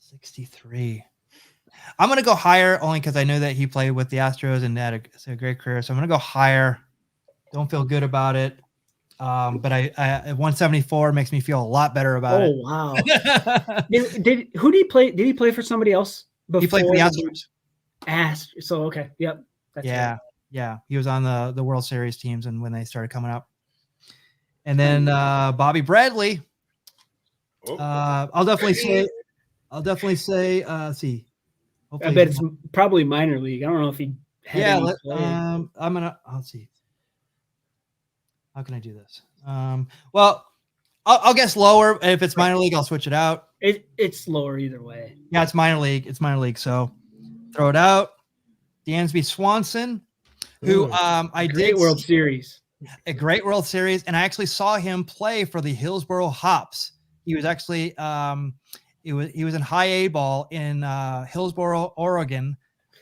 63. I'm going to go higher only because I know that he played with the Astros and had a great career. So I'm going to go higher. Don't feel good about it. But I 174 makes me feel a lot better about
Oh wow! Who did he play? Did he play for somebody else before?
He played for the Astros.
So okay, yep. That's
Yeah,
right.
yeah. He was on the World Series teams and when they started coming up. And then Bobby Bradley. I'll definitely say. Let's see.
I bet it's probably minor league. I don't know if he.
I'll see. How can I do this? Well, I'll guess lower. If it's minor league, I'll switch it out.
It's lower either way.
Yeah, it's minor league. It's minor league. So throw it out. Dansby Swanson, who I did
World Series.
A great World Series, and I actually saw him play for the Hillsboro Hops. He was actually he was in high A ball in Hillsboro, Oregon.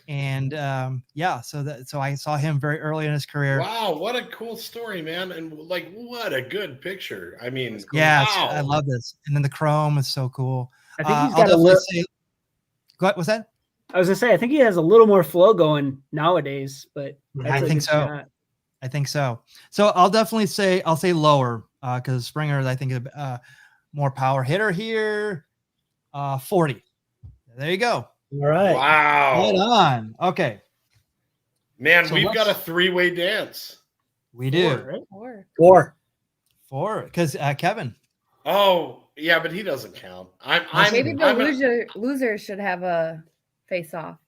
And so I saw him very early in his career.
Wow, what a cool story, man. And like what a good picture. I mean,
yeah,
wow.
I love this. And then the chrome is so cool.
I think he's got a little.
What's that?
I was gonna say I think he has a little more flow going nowadays, but
I think so. Shot. I think so. So I'll say lower because Springer I think is more power hitter here. 40. There you go.
All right.
Wow.
Right on. Okay.
Man, so we've got a three-way dance.
We do.
Right?
Four. Because Kevin.
Oh, yeah, but he doesn't count.
Maybe the loser should have a face-off.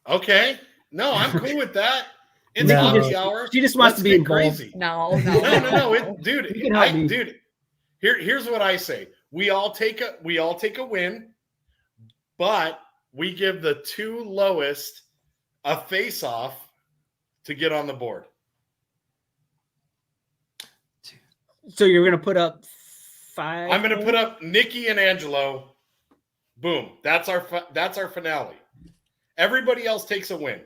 Okay. No, I'm cool with that. It's hockey hour.
She just wants to be involved.
Crazy.
No.
Dude. Here's what I say. We all take a win, but we give the two lowest a face-off to get on the board.
So you're going to put up 5?
I'm going to put up Nikki and Angelo. Boom. That's our finale. Everybody else takes a win.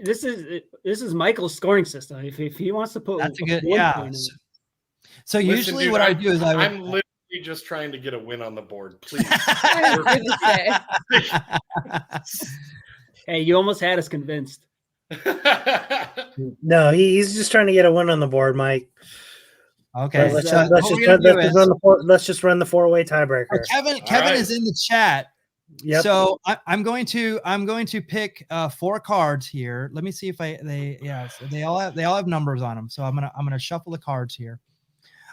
This is Michael's scoring system. If he wants to put
that's a good So
listen,
usually
dude,
what I do is
I'm literally just trying to get a win on the board. Please.
Hey, you almost had us convinced.
No, he's just trying to get a win on the board, Mike.
Okay,
let's just run the 4-way tiebreaker.
Kevin is in the chat.
Yep.
So I'm going to pick 4 cards here. Let me see if they all have numbers on them. So I'm gonna shuffle the cards here.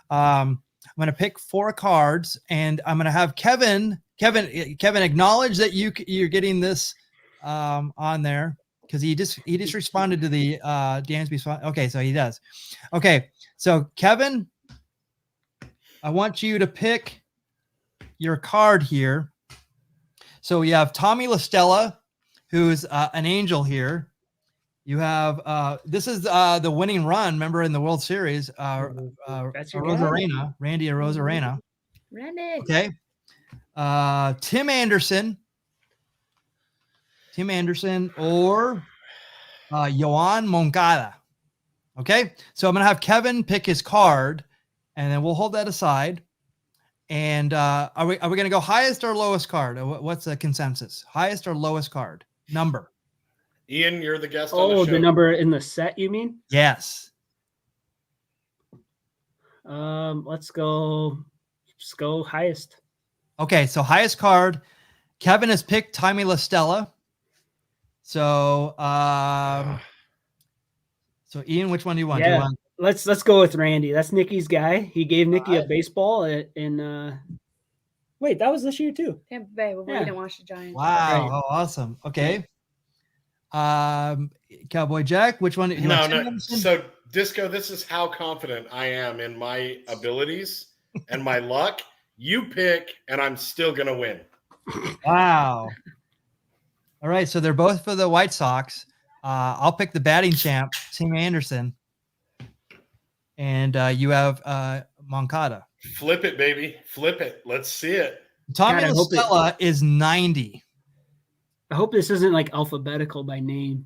I'm gonna pick 4 cards, and I'm gonna have Kevin acknowledge that you're getting this on there because he just responded to the Dansby. Okay, so he does. Okay, so Kevin, I want you to pick your card here. So you have Tommy LaStella, who's an angel here. You have this is the winning run. Remember in the World Series, Arozarena, Randy Arozarena.
Randy.
Okay. Tim Anderson, or Yoan Moncada. Okay. So I'm gonna have Kevin pick his card, and then we'll hold that aside. And are we going to go highest or lowest card? What's the consensus? Highest or lowest card? Number.
Ian, you're the guest on the show.
Oh, the number in the set, you mean?
Yes.
Let's go highest.
Okay, so highest card. Kevin has picked Tommy LaStella. So so Ian, which one do you want?
Yeah.
Do you want?
Let's go with Randy. That's Nikki's guy. He gave Nikki a baseball in wait, that was this year too.
Tampa Bay, but we didn't watch the Giants.
Wow, right. Oh, awesome. Okay. Cowboy Jack, which one?
No. So Disco, this is how confident I am in my abilities and my luck. You pick, and I'm still gonna win.
Wow. All right, so they're both for the White Sox. I'll pick the batting champ, Tim Anderson. And you have Moncada.
Flip it, baby. Flip it. Let's see it.
Tommy LaStella is 90.
I hope this isn't like alphabetical by name.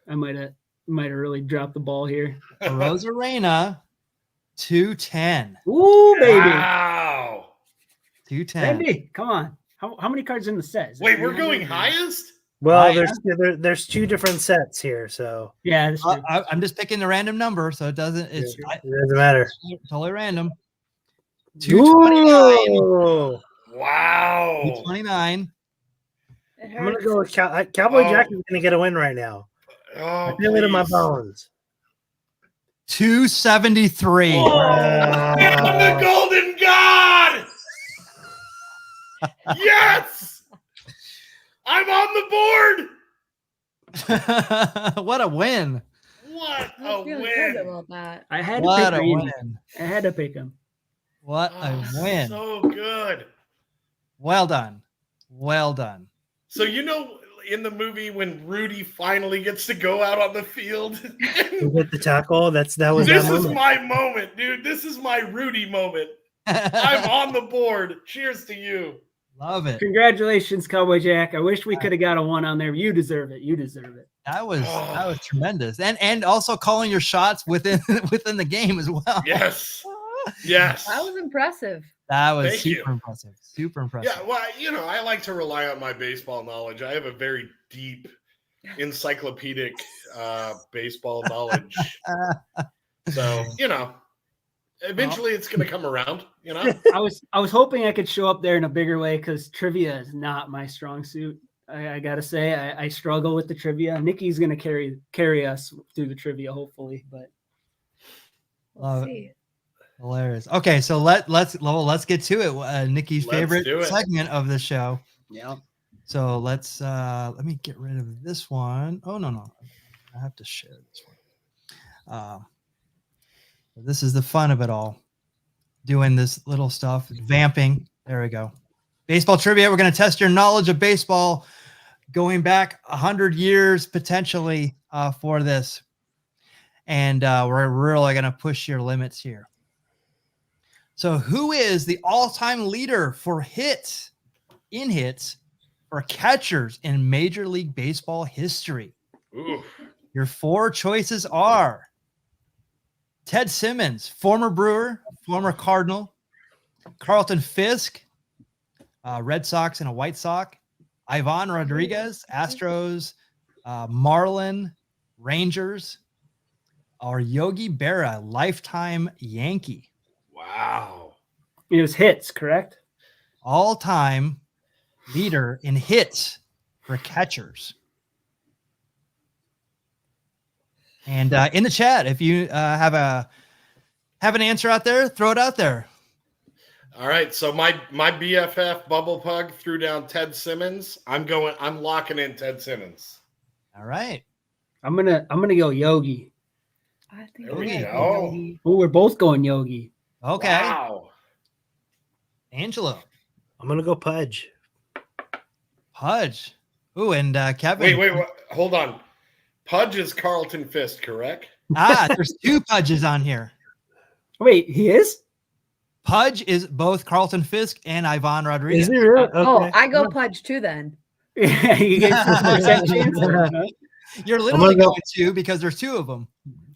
I might have really dropped the ball here.
Rosarena, 210.
Ooh, baby.
Wow.
210.
Randy, come on. How many cards in the set? Is it
Wait, we're
300
going
or-
highest?
Well,
Right.
there's two different sets here, so
Yeah, that's true.
I'm just picking a random number, so it doesn't.
it
It's
doesn't matter.
totally random. 229.
Ooh.
Wow.
229.
It
I'm gonna
hurts.
go with Cowboy
Oh.
Jack is gonna get a win right now. I
Oh,
feel it in my
please.
bones.
273.
Oh, I'm the golden god! Yes! I'm on the board!
What a win.
What
I
a
was feeling good
win!
about that.
I had to
What
pick
a
Randy.
win.
I had to pick him.
What a
Oh,
win.
so good.
Well done. Well done.
So you know in the movie when Rudy finally gets to go out on the field?
You get the tackle. That was
This
that
is
moment.
my moment, dude. This is my Rudy moment. I'm on the board. Cheers to you.
Love it.
Congratulations, Cowboy Jack. I wish we could have got a 1 on there. You deserve it. You deserve it.
That was tremendous. And also calling your shots within the game as well.
Yes. Yes.
That was impressive.
That was
Thank
super
you.
impressive. Super impressive.
Yeah, well, I like to rely on my baseball knowledge. I have a very deep, encyclopedic baseball knowledge. So, eventually it's going to come around,
I was hoping I could show up there in a bigger way because trivia is not my strong suit. I gotta say I struggle with the trivia. Nikki's gonna carry us through the trivia, hopefully. But
Love
Let's
it.
see.
Hilarious. Okay, so let's get to it. Nikki's
Let's
favorite
do it.
segment of the show.
yeah,
So let's let me get rid of this one. Oh no, I have to share this one. This is the fun of it all. Doing this little stuff, vamping. There we go. Baseball trivia. We're going to test your knowledge of baseball going back 100 years potentially for this. And we're really going to push your limits here. So who is the all-time leader for hits for catchers in Major League Baseball history?
Ooh.
Your 4 choices are Ted Simmons, former Brewer, former Cardinal, Carlton Fisk, Red Sox and a White Sox, Ivan Rodriguez, Astros, Marlin, Rangers, or Yogi Berra, lifetime Yankee.
Wow.
it was hits, correct?
All-time leader in hits for catchers. And in the chat, if you have an answer out there, throw it out there.
All right. So my BFF Bubble Pug threw down Ted Simmons. I'm locking in Ted Simmons.
All right.
I'm gonna go Yogi.
I think
There we
I
go.
Yogi.
Oh, we're both going Yogi.
Okay.
Wow.
Angelo.
I'm gonna go Pudge.
Pudge. Ooh, and Kevin.
Wait. Hold on. Pudge is Carlton Fisk, correct?
There's 2 Pudges on here.
Wait, he is?
Pudge is both Carlton Fisk and Ivan Rodriguez.
Is it really? Okay.
Oh, I go Pudge too then.
Yeah, you get 6% chance. Huh?
You're literally
I'm gonna go-
going 2 because there's 2 of them.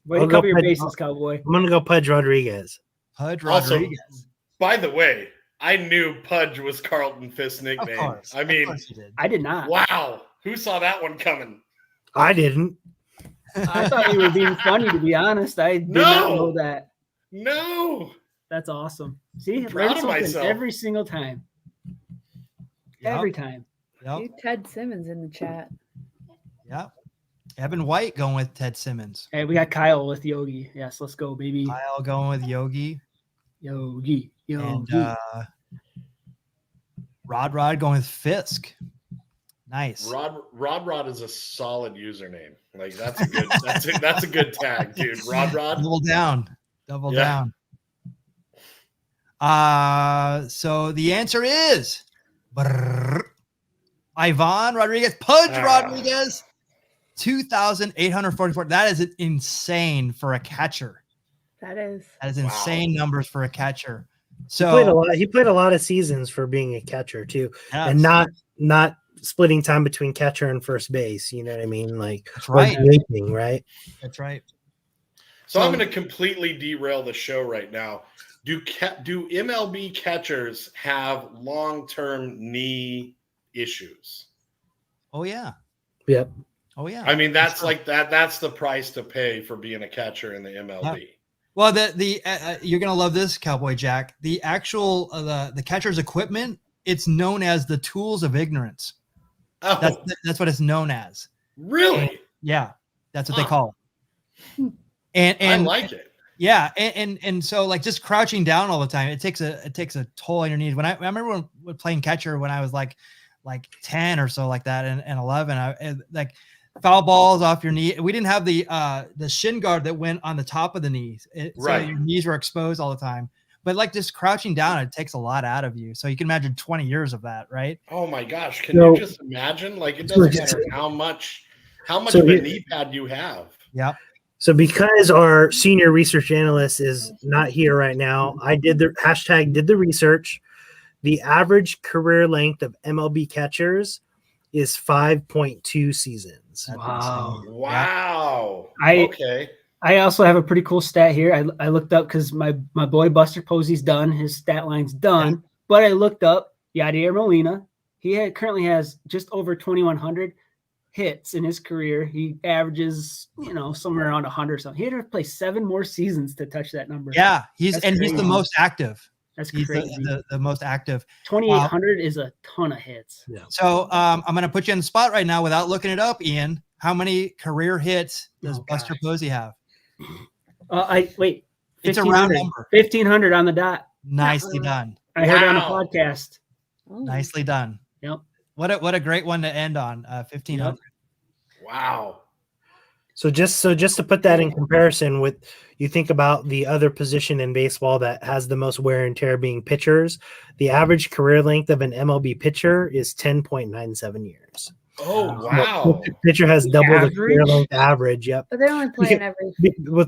Way to
I'll go
cover your
Pudge.
bases, Cowboy.
I'm gonna go Pudge Rodriguez.
Pudge
Also,
Rodriguez.
By the way, I knew Pudge was Carlton Fisk's
Of
nickname.
course.
I mean,
of course you did.
I did not.
wow. Who saw that one coming?
I didn't.
I thought you were being funny, to be honest. I did not know that.
No.
That's awesome. See,
I'm proud
learn
of
something
myself.
every single time.
Yep.
Every time.
Yep.
Do Ted Simmons in the chat.
Yep. Evan White going with Ted Simmons.
Hey, we got Kyle with Yogi. Yes, let's go, baby.
Kyle going with Yogi.
Yogi.
And
Yogi.
Rod going with Fisk. Nice.
Rod is a solid username. Like that's a good that's a good tag, dude. Rod.
Double down. Double
Yeah.
down. So the answer is Ivan Rodriguez, Pudge Rodriguez, 2,844. That is insane for a catcher.
That is.
That is insane numbers for a catcher.
He played a lot of seasons for being a catcher too,
yes.
and not splitting time between catcher and first base. You know what I mean? Like,
That's right.
Right.
That's right.
So I'm going to completely derail the show right now. Do MLB catchers have long-term knee issues?
Oh yeah.
Yep.
Oh yeah.
I mean, that's like that. That's the price to pay for being a catcher in the MLB.
Yeah. Well, you're gonna love this, Cowboy Jack. The actual the catcher's equipment, it's known as the tools of ignorance.
Oh,
That's what it's known as.
really?
Yeah, that's what they call it. And
I like it.
Yeah, and so like just crouching down all the time, it takes a toll on your knees. I remember when playing catcher when I was like 10 or so like that, and 11, like foul balls off your knee. We didn't have the shin guard that went on the top of the knees,
Right.
So your knees were exposed all the time. But like just crouching down, it takes a lot out of you. So you can imagine 20 years of that, right?
Oh my gosh! Can you just imagine? Like, it doesn't matter how much of a knee pad you have.
Yeah.
So because our senior research analyst is not here right now, I did the research. The average career length of MLB catchers is 5.2 seasons.
Wow.
Wow.
Okay. I also have a pretty cool stat here. I looked up because my boy Buster Posey's done. His stat line's done. Yeah. But I looked up Yadier Molina. He currently has just over 2,100 hits in his career. He averages, somewhere around 100 or something. He had to play 7 more seasons to touch that number.
Yeah, he's the most active.
That's crazy.
He's the most active.
2,800 is a ton of hits.
Yeah.
So I'm going to put you on the spot right now without looking it up, Ian. How many career hits does Buster Posey have?
Wait.
It's a round number.
1,500 on the dot.
Nicely done.
I heard it on the podcast.
Nicely done.
Yep.
What a great one to end on. 1,500.
Yep. Wow.
So just to put that in comparison with, you think about the other position in baseball that has the most wear and tear being pitchers. The average career length of an MLB pitcher is 10.97 years.
Oh, wow.
Pitcher has double the career length average. Yep.
But they're only playing every.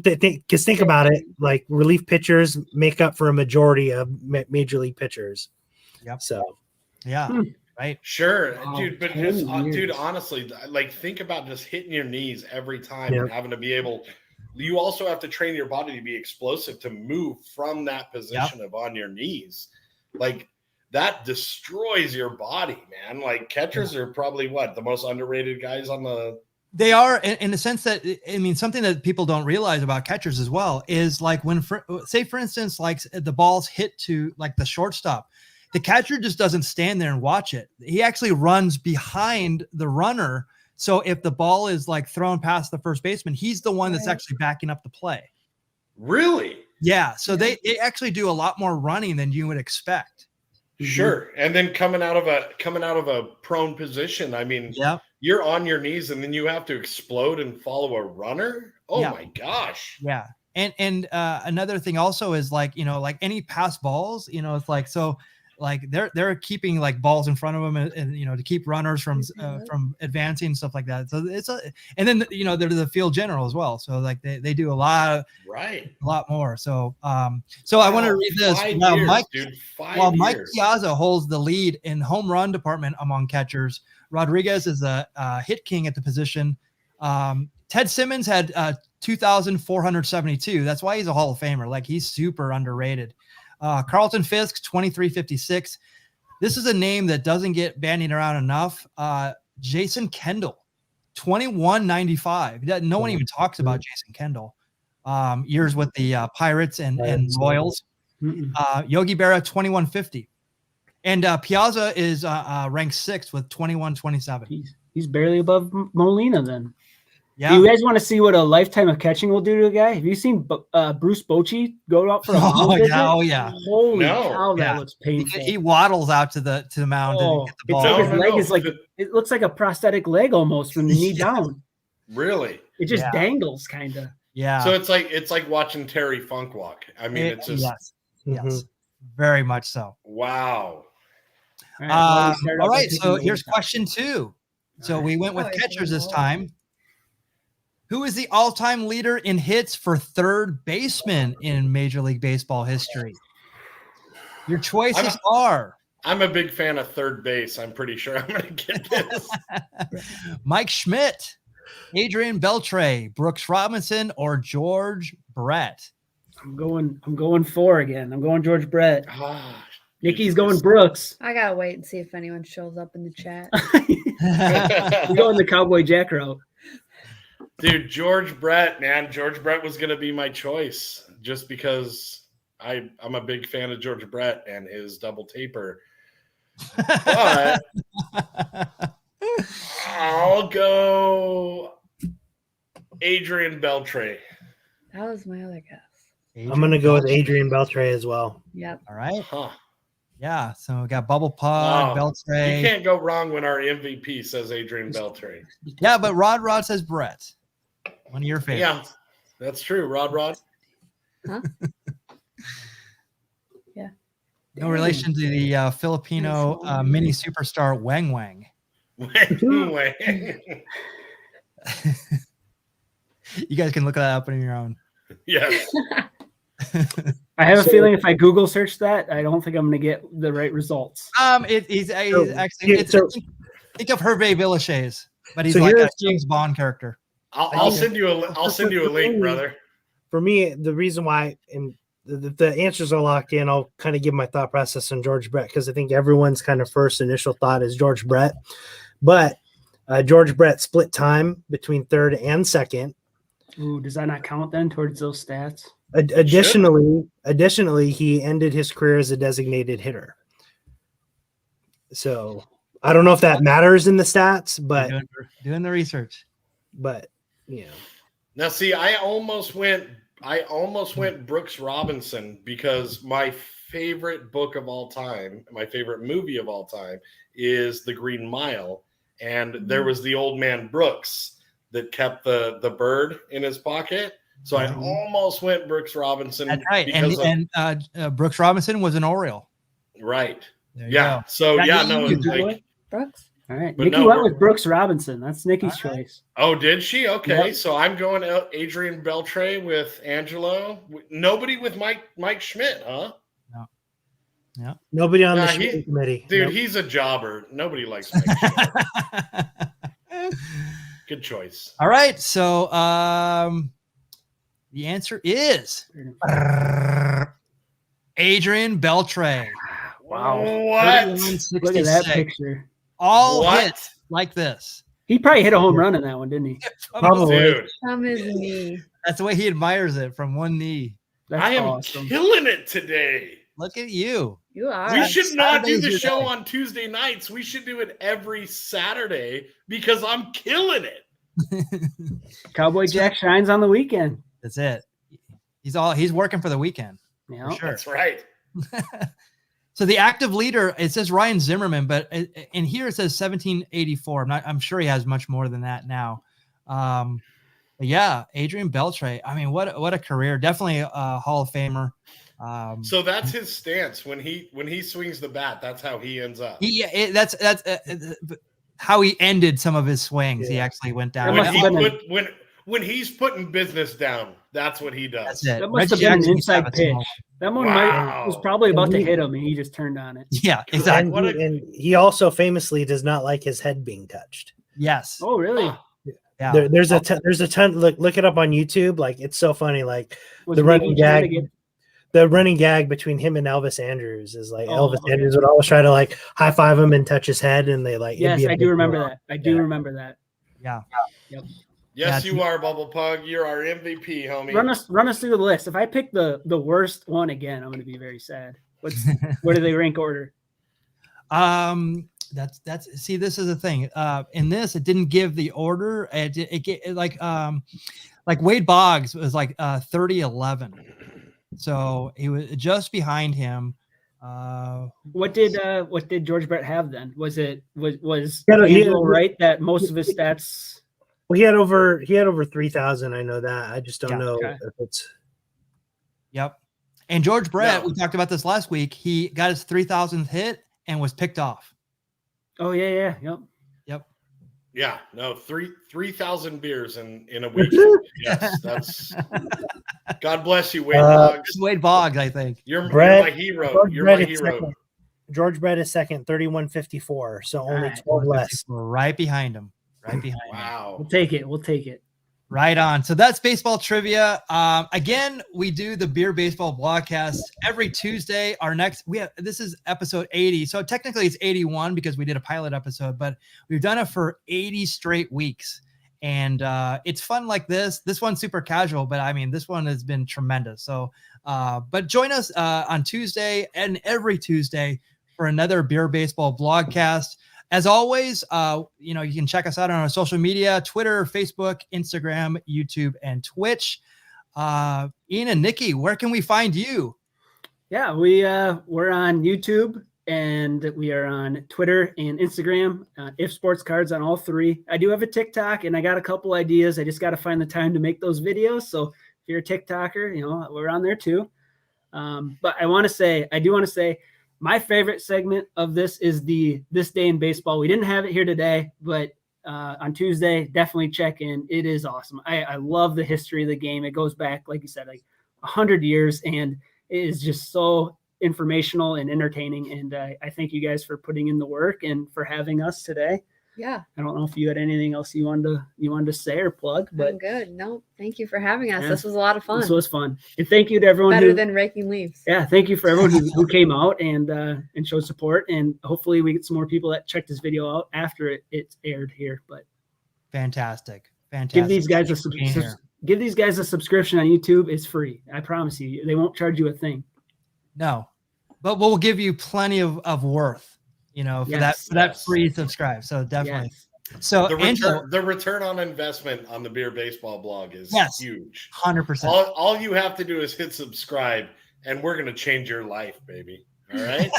Because think about it, like relief pitchers make up for a majority of major league pitchers.
Yep.
So,
yeah. Right.
Sure, dude. But just, dude, honestly, like think about just hitting your knees every time and having to be able. You also have to train your body to be explosive to move from that position of on your knees. Like that destroys your body, man. Like catchers are probably the most underrated guys on the.
They are in the sense that, I mean, something that people don't realize about catchers as well is like when, say, for instance, like the ball's hit to like the shortstop. The catcher just doesn't stand there and watch it. He actually runs behind the runner. So if the ball is like thrown past the first baseman, he's the one that's actually backing up the play.
Really?
Yeah. So they actually do a lot more running than you would expect.
Sure. And then coming out of a prone position, I mean, you're on your knees and then you have to explode and follow a runner. Oh my gosh.
Yeah. And another thing also is like, like any pass balls, it's like, so like they're keeping like balls in front of them and to keep runners from advancing and stuff like that. So and then they're the field general as well. So like they do a lot more. So I want to read this. While Mike Piazza holds the lead in home run department among catchers, Rodriguez is a hit king at the position. Ted Simmons had 2,472. That's why he's a Hall of Famer. Like he's super underrated. Carlton Fisk, 2356. This is a name that doesn't get bandied around enough. Jason Kendall, 2195. No one even talks about Jason Kendall. Years with the Pirates and Royals. Yogi Berra, 2150. And Piazza is ranked 6th with 2127.
He's barely above Molina then.
Yeah.
Do you guys want to see what a lifetime of catching will do to a guy? Have you seen Bruce Bochy go out for a mound visit? Holy cow, that looks painful.
He waddles out to the mound and get the ball.
It's like his leg is like it looks like a prosthetic leg almost from the knee down.
Really?
It just dangles kind of.
Yeah.
So it's like watching Terry Funk walk. I mean, it's just
yes, very much so.
Wow.
All right. So here's question 2. So we went with catchers this time. Who is the all-time leader in hits for third baseman in Major League Baseball history? Your choices are
I'm a big fan of third base. I'm pretty sure I'm going to get this.
Mike Schmidt, Adrian Beltre, Brooks Robinson, or George Brett.
I'm going 4 again. I'm going George Brett.
Ah,
Nikki's going Brooks.
I gotta wait and see if anyone shows up in the chat.
I'm going the Cowboy Jack route.
dude, George Brett, man. George Brett was going to be my choice just because I'm a big fan of George Brett and his double taper. But I'll go Adrian Beltre.
That was my other guess.
I'm going to go with Adrian Beltre as well.
Yep.
All right.
Huh.
Yeah. So we got Bubble Pug,
Wow.
Beltre.
You can't go wrong when our MVP says Adrian Beltre.
Yeah, but Rod says Brett. One of your favorites.
Yeah, that's true. Rod.
Huh? Yeah.
No relation to the Filipino mini superstar Wang Wang. You guys can look that up on your own.
Yes.
I have a feeling if I Google search that, I don't think I'm going to get the right results.
He's actually think of Hervé Villechaize, but he's
So
like a
here's-
James Bond character.
I'll send you a link, brother.
For me, the reason why, and the answers are locked in, I'll kind of give my thought process on George Brett because I think everyone's kind of first initial thought is George Brett. But George Brett split time between third and second.
Ooh, does that not count then towards those stats?
Additionally, he ended his career as a designated hitter. So I don't know if that matters in the stats, but
Doing the research.
You know.
Now, see, I almost went Brooks Robinson because my favorite book of all time, my favorite movie of all time is The Green Mile. And there was the old man Brooks that kept the bird in his pocket. So I almost went Brooks Robinson.
That's right. And Brooks Robinson was an Oriole.
Right.
There you
Yeah.
go.
So
That
yeah,
you
no,
can
it's
do
like,
it.
Brooks.
All right.
But
Nikki
no,
went
we're-
with Brooks Robinson. That's Nikki's
All right.
choice.
oh, did she? Okay.
Yep.
So I'm going Adrian Beltre with Angelo. Nobody with Mike Schmidt, huh?
Nobody on
Nah,
the Schmidt committee.
Dude,
Nope.
he's a jobber. Nobody likes Mike Schmidt. Good choice.
All right. So the answer is Adrian Beltre.
Wow.
What?
31-66.
Look at that picture.
All
What?
hits like this.
He probably hit a home run in that one, didn't he?
Probably.
Dude,
From his knee.
That's the way he admires it, from one knee.
That's
I am
awesome.
killing it today.
Look at you.
You are.
We should not do
Saturday's
the
your
show
day.
on Tuesday nights. We should do it every Saturday because I'm killing it.
Cowboy Jack shines on the weekend.
That's it. He's working for the weekend.
Yeah.
For sure.
That's right.
So the active leader, it says Ryan Zimmerman, but in here it says 1784. I'm sure he has much more than that now. But yeah, Adrian Beltre. I mean, what a career! Definitely a Hall of Famer.
So that's his stance when he swings the bat. That's how he ends up.
That's how he ended some of his swings. He
Yeah.
actually went down.
That must have been
When he's putting business down, that's what he does.
That's it.
That must
Reggie
have been an
Jackson used to have
inside
a
pitch.
small-
That one
Wow.
was probably about to
And he-
hit him, and he just turned on it.
Yeah, exactly.
And he also famously does not like his head being touched.
Yes.
Oh, really?
Yeah.
There's a ton. Look it up on YouTube. Like it's so funny. Like
Was
the running
Nikki trying to
gag.
get-
The running gag between him and Elvis Andrews is like
Oh,
Elvis
okay.
Andrews would always try to like high five him and touch his head, and they like. it'd
Yes,
be a
I
big
do remember
deal.
that. I do
Yeah.
remember that.
Yeah.
Yes,
Yeah.
you are, Bubble Pug. You're our MVP, homie.
Run us through the list. If I pick the worst one again, I'm going to be very sad. Where do they rank order?
That's see, this is the thing. In this, it didn't give the order. It like Wade Boggs was like 30-11. So he was just behind him.
What did George Brett have then? Was
He had-
Angelo right that most of his stats?
Well, he had over 3,000. I know that. I just don't
Yeah,
know
okay.
if it's.
Yep. And George Brett,
No.
we talked about this last week. He got his 3,000th hit and was picked off.
Oh yeah, yep.
Yeah, no, 3,000 beers in a week. Yes, that's. God bless you, Wade Boggs.
It's Wade Boggs, I think.
You're
Brett-
my hero.
George
You're
Brett
my
at
hero.
second. George Brett is second, 31.54. So only
right.
12 less.
We're right behind him. Right behind him.
Wow.
We'll take it. We'll take it.
Right on. So that's baseball trivia. Again, we do the Beer Baseball Blogcast every Tuesday. This is episode 80. So technically it's 81 because we did a pilot episode, but we've done it for 80 straight weeks. And it's fun like this. This one's super casual, but I mean, this one has been tremendous. So, but join us on Tuesday and every Tuesday for another Beer Baseball Blogcast. As always, you can check us out on our social media, Twitter, Facebook, Instagram, YouTube, and Twitch. Ian and Nikki, where can we find you?
Yeah, we're on YouTube and we are on Twitter and Instagram. If Sports Cards on all three. I do have a TikTok and I got a couple ideas. I just got to find the time to make those videos. So if you're a TikToker, we're on there too. But I do want to say, my favorite segment of this is This Day in Baseball. We didn't have it here today, but on Tuesday, definitely check in. It is awesome. I love the history of the game. It goes back, like you said, like 100 years, and it is just so informational and entertaining. And I thank you guys for putting in the work and for having us today.
Yeah.
I don't know if you had anything else you wanted to say or plug, but
I'm good. No, thank you for having us.
Yeah.
This was a lot of fun.
This was fun. And thank you to everyone
Better than raking leaves.
Yeah, thank you for everyone who came out and showed support. And hopefully we get some more people that check this video out after it's aired here. But
Fantastic.
give these guys a subscription on YouTube. It's free. I promise you. They won't charge you a thing.
No, but we'll give you plenty of worth, for that free subscribe. So definitely.
Yes.
So
The return on investment on the Beer Baseball blog is huge.
100%.
All you have to do is hit subscribe, and we're going to change your life, baby. All right.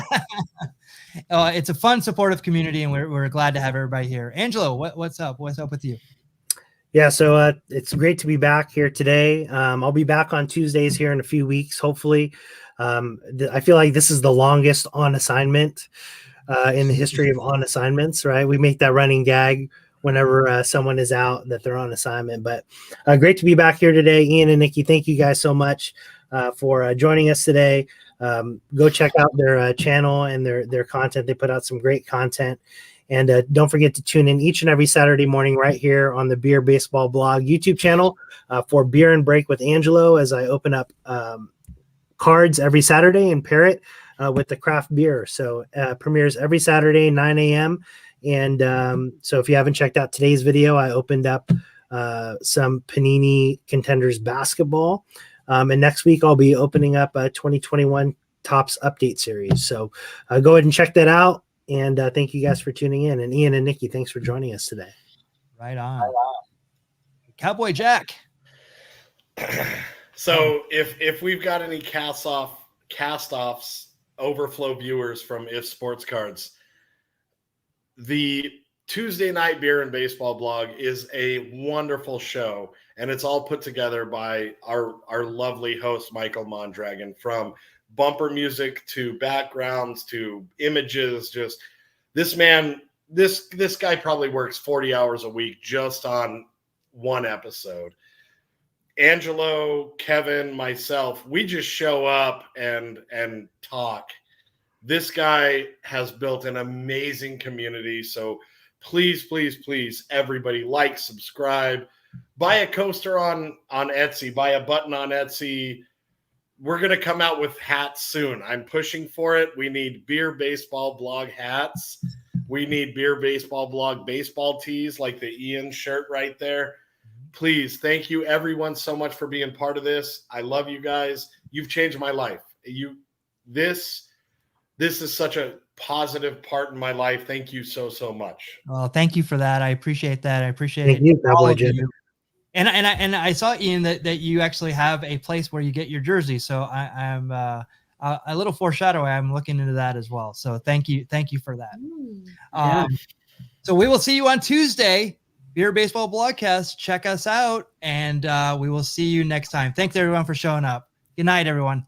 It's a fun, supportive community, and we're glad to have everybody here. Angelo, what's up? What's up with you?
Yeah, so it's great to be back here today. I'll be back on Tuesdays here in a few weeks, hopefully. I feel like this is the longest on assignment in the history of on assignments, right? We make that running gag whenever someone is out that they're on assignment. But great to be back here today. Ian and Nikki, thank you guys so much for joining us today. Go check out their channel and their content. They put out some great content. And don't forget to tune in each and every Saturday morning right here on the Beer Baseball Blog YouTube channel for Beer and Break with Angelo as I open up cards every Saturday and pair it with the craft beer. So premieres every Saturday, 9 a.m. And so if you haven't checked out today's video, I opened up some Panini Contenders basketball. And next week, I'll be opening up a 2021 Topps Update Series. So go ahead and check that out. And thank you guys for tuning in. And Ian and Nikki, thanks for joining us today.
Right on. Cowboy Jack.
So if we've got any cast-offs, overflow viewers from If Sports Cards, the Tuesday night Beer and Baseball blog is a wonderful show, and it's all put together by our lovely host, Michael Mondragon, from bumper music to backgrounds to images. Just this man, this guy probably works 40 hours a week just on one episode. Angelo, Kevin, myself, we just show up and talk. This guy has built an amazing community. So please, please, please, everybody, like, subscribe, buy a coaster on Etsy, buy a button on Etsy. We're going to come out with hats soon. I'm pushing for it. We need Beer Baseball Blog hats. We need Beer Baseball Blog baseball tees like the Ian shirt right there. Please, thank you everyone so much for being part of this. I love you guys. You've changed my life. This is such a positive part in my life. Thank you so much.
Well, thank you for that. I appreciate that. I appreciate
Thank you,
all
Cowboy
of you.
Jim.
And I saw, Ian, that you actually have a place where you get your jersey. So I'm a little foreshadowing. I'm looking into that as well. So thank you for that.
Yeah.
So we will see you on Tuesday. Beer Baseball Blogcast. Check us out, and we will see you next time. Thanks everyone for showing up. Good night, everyone.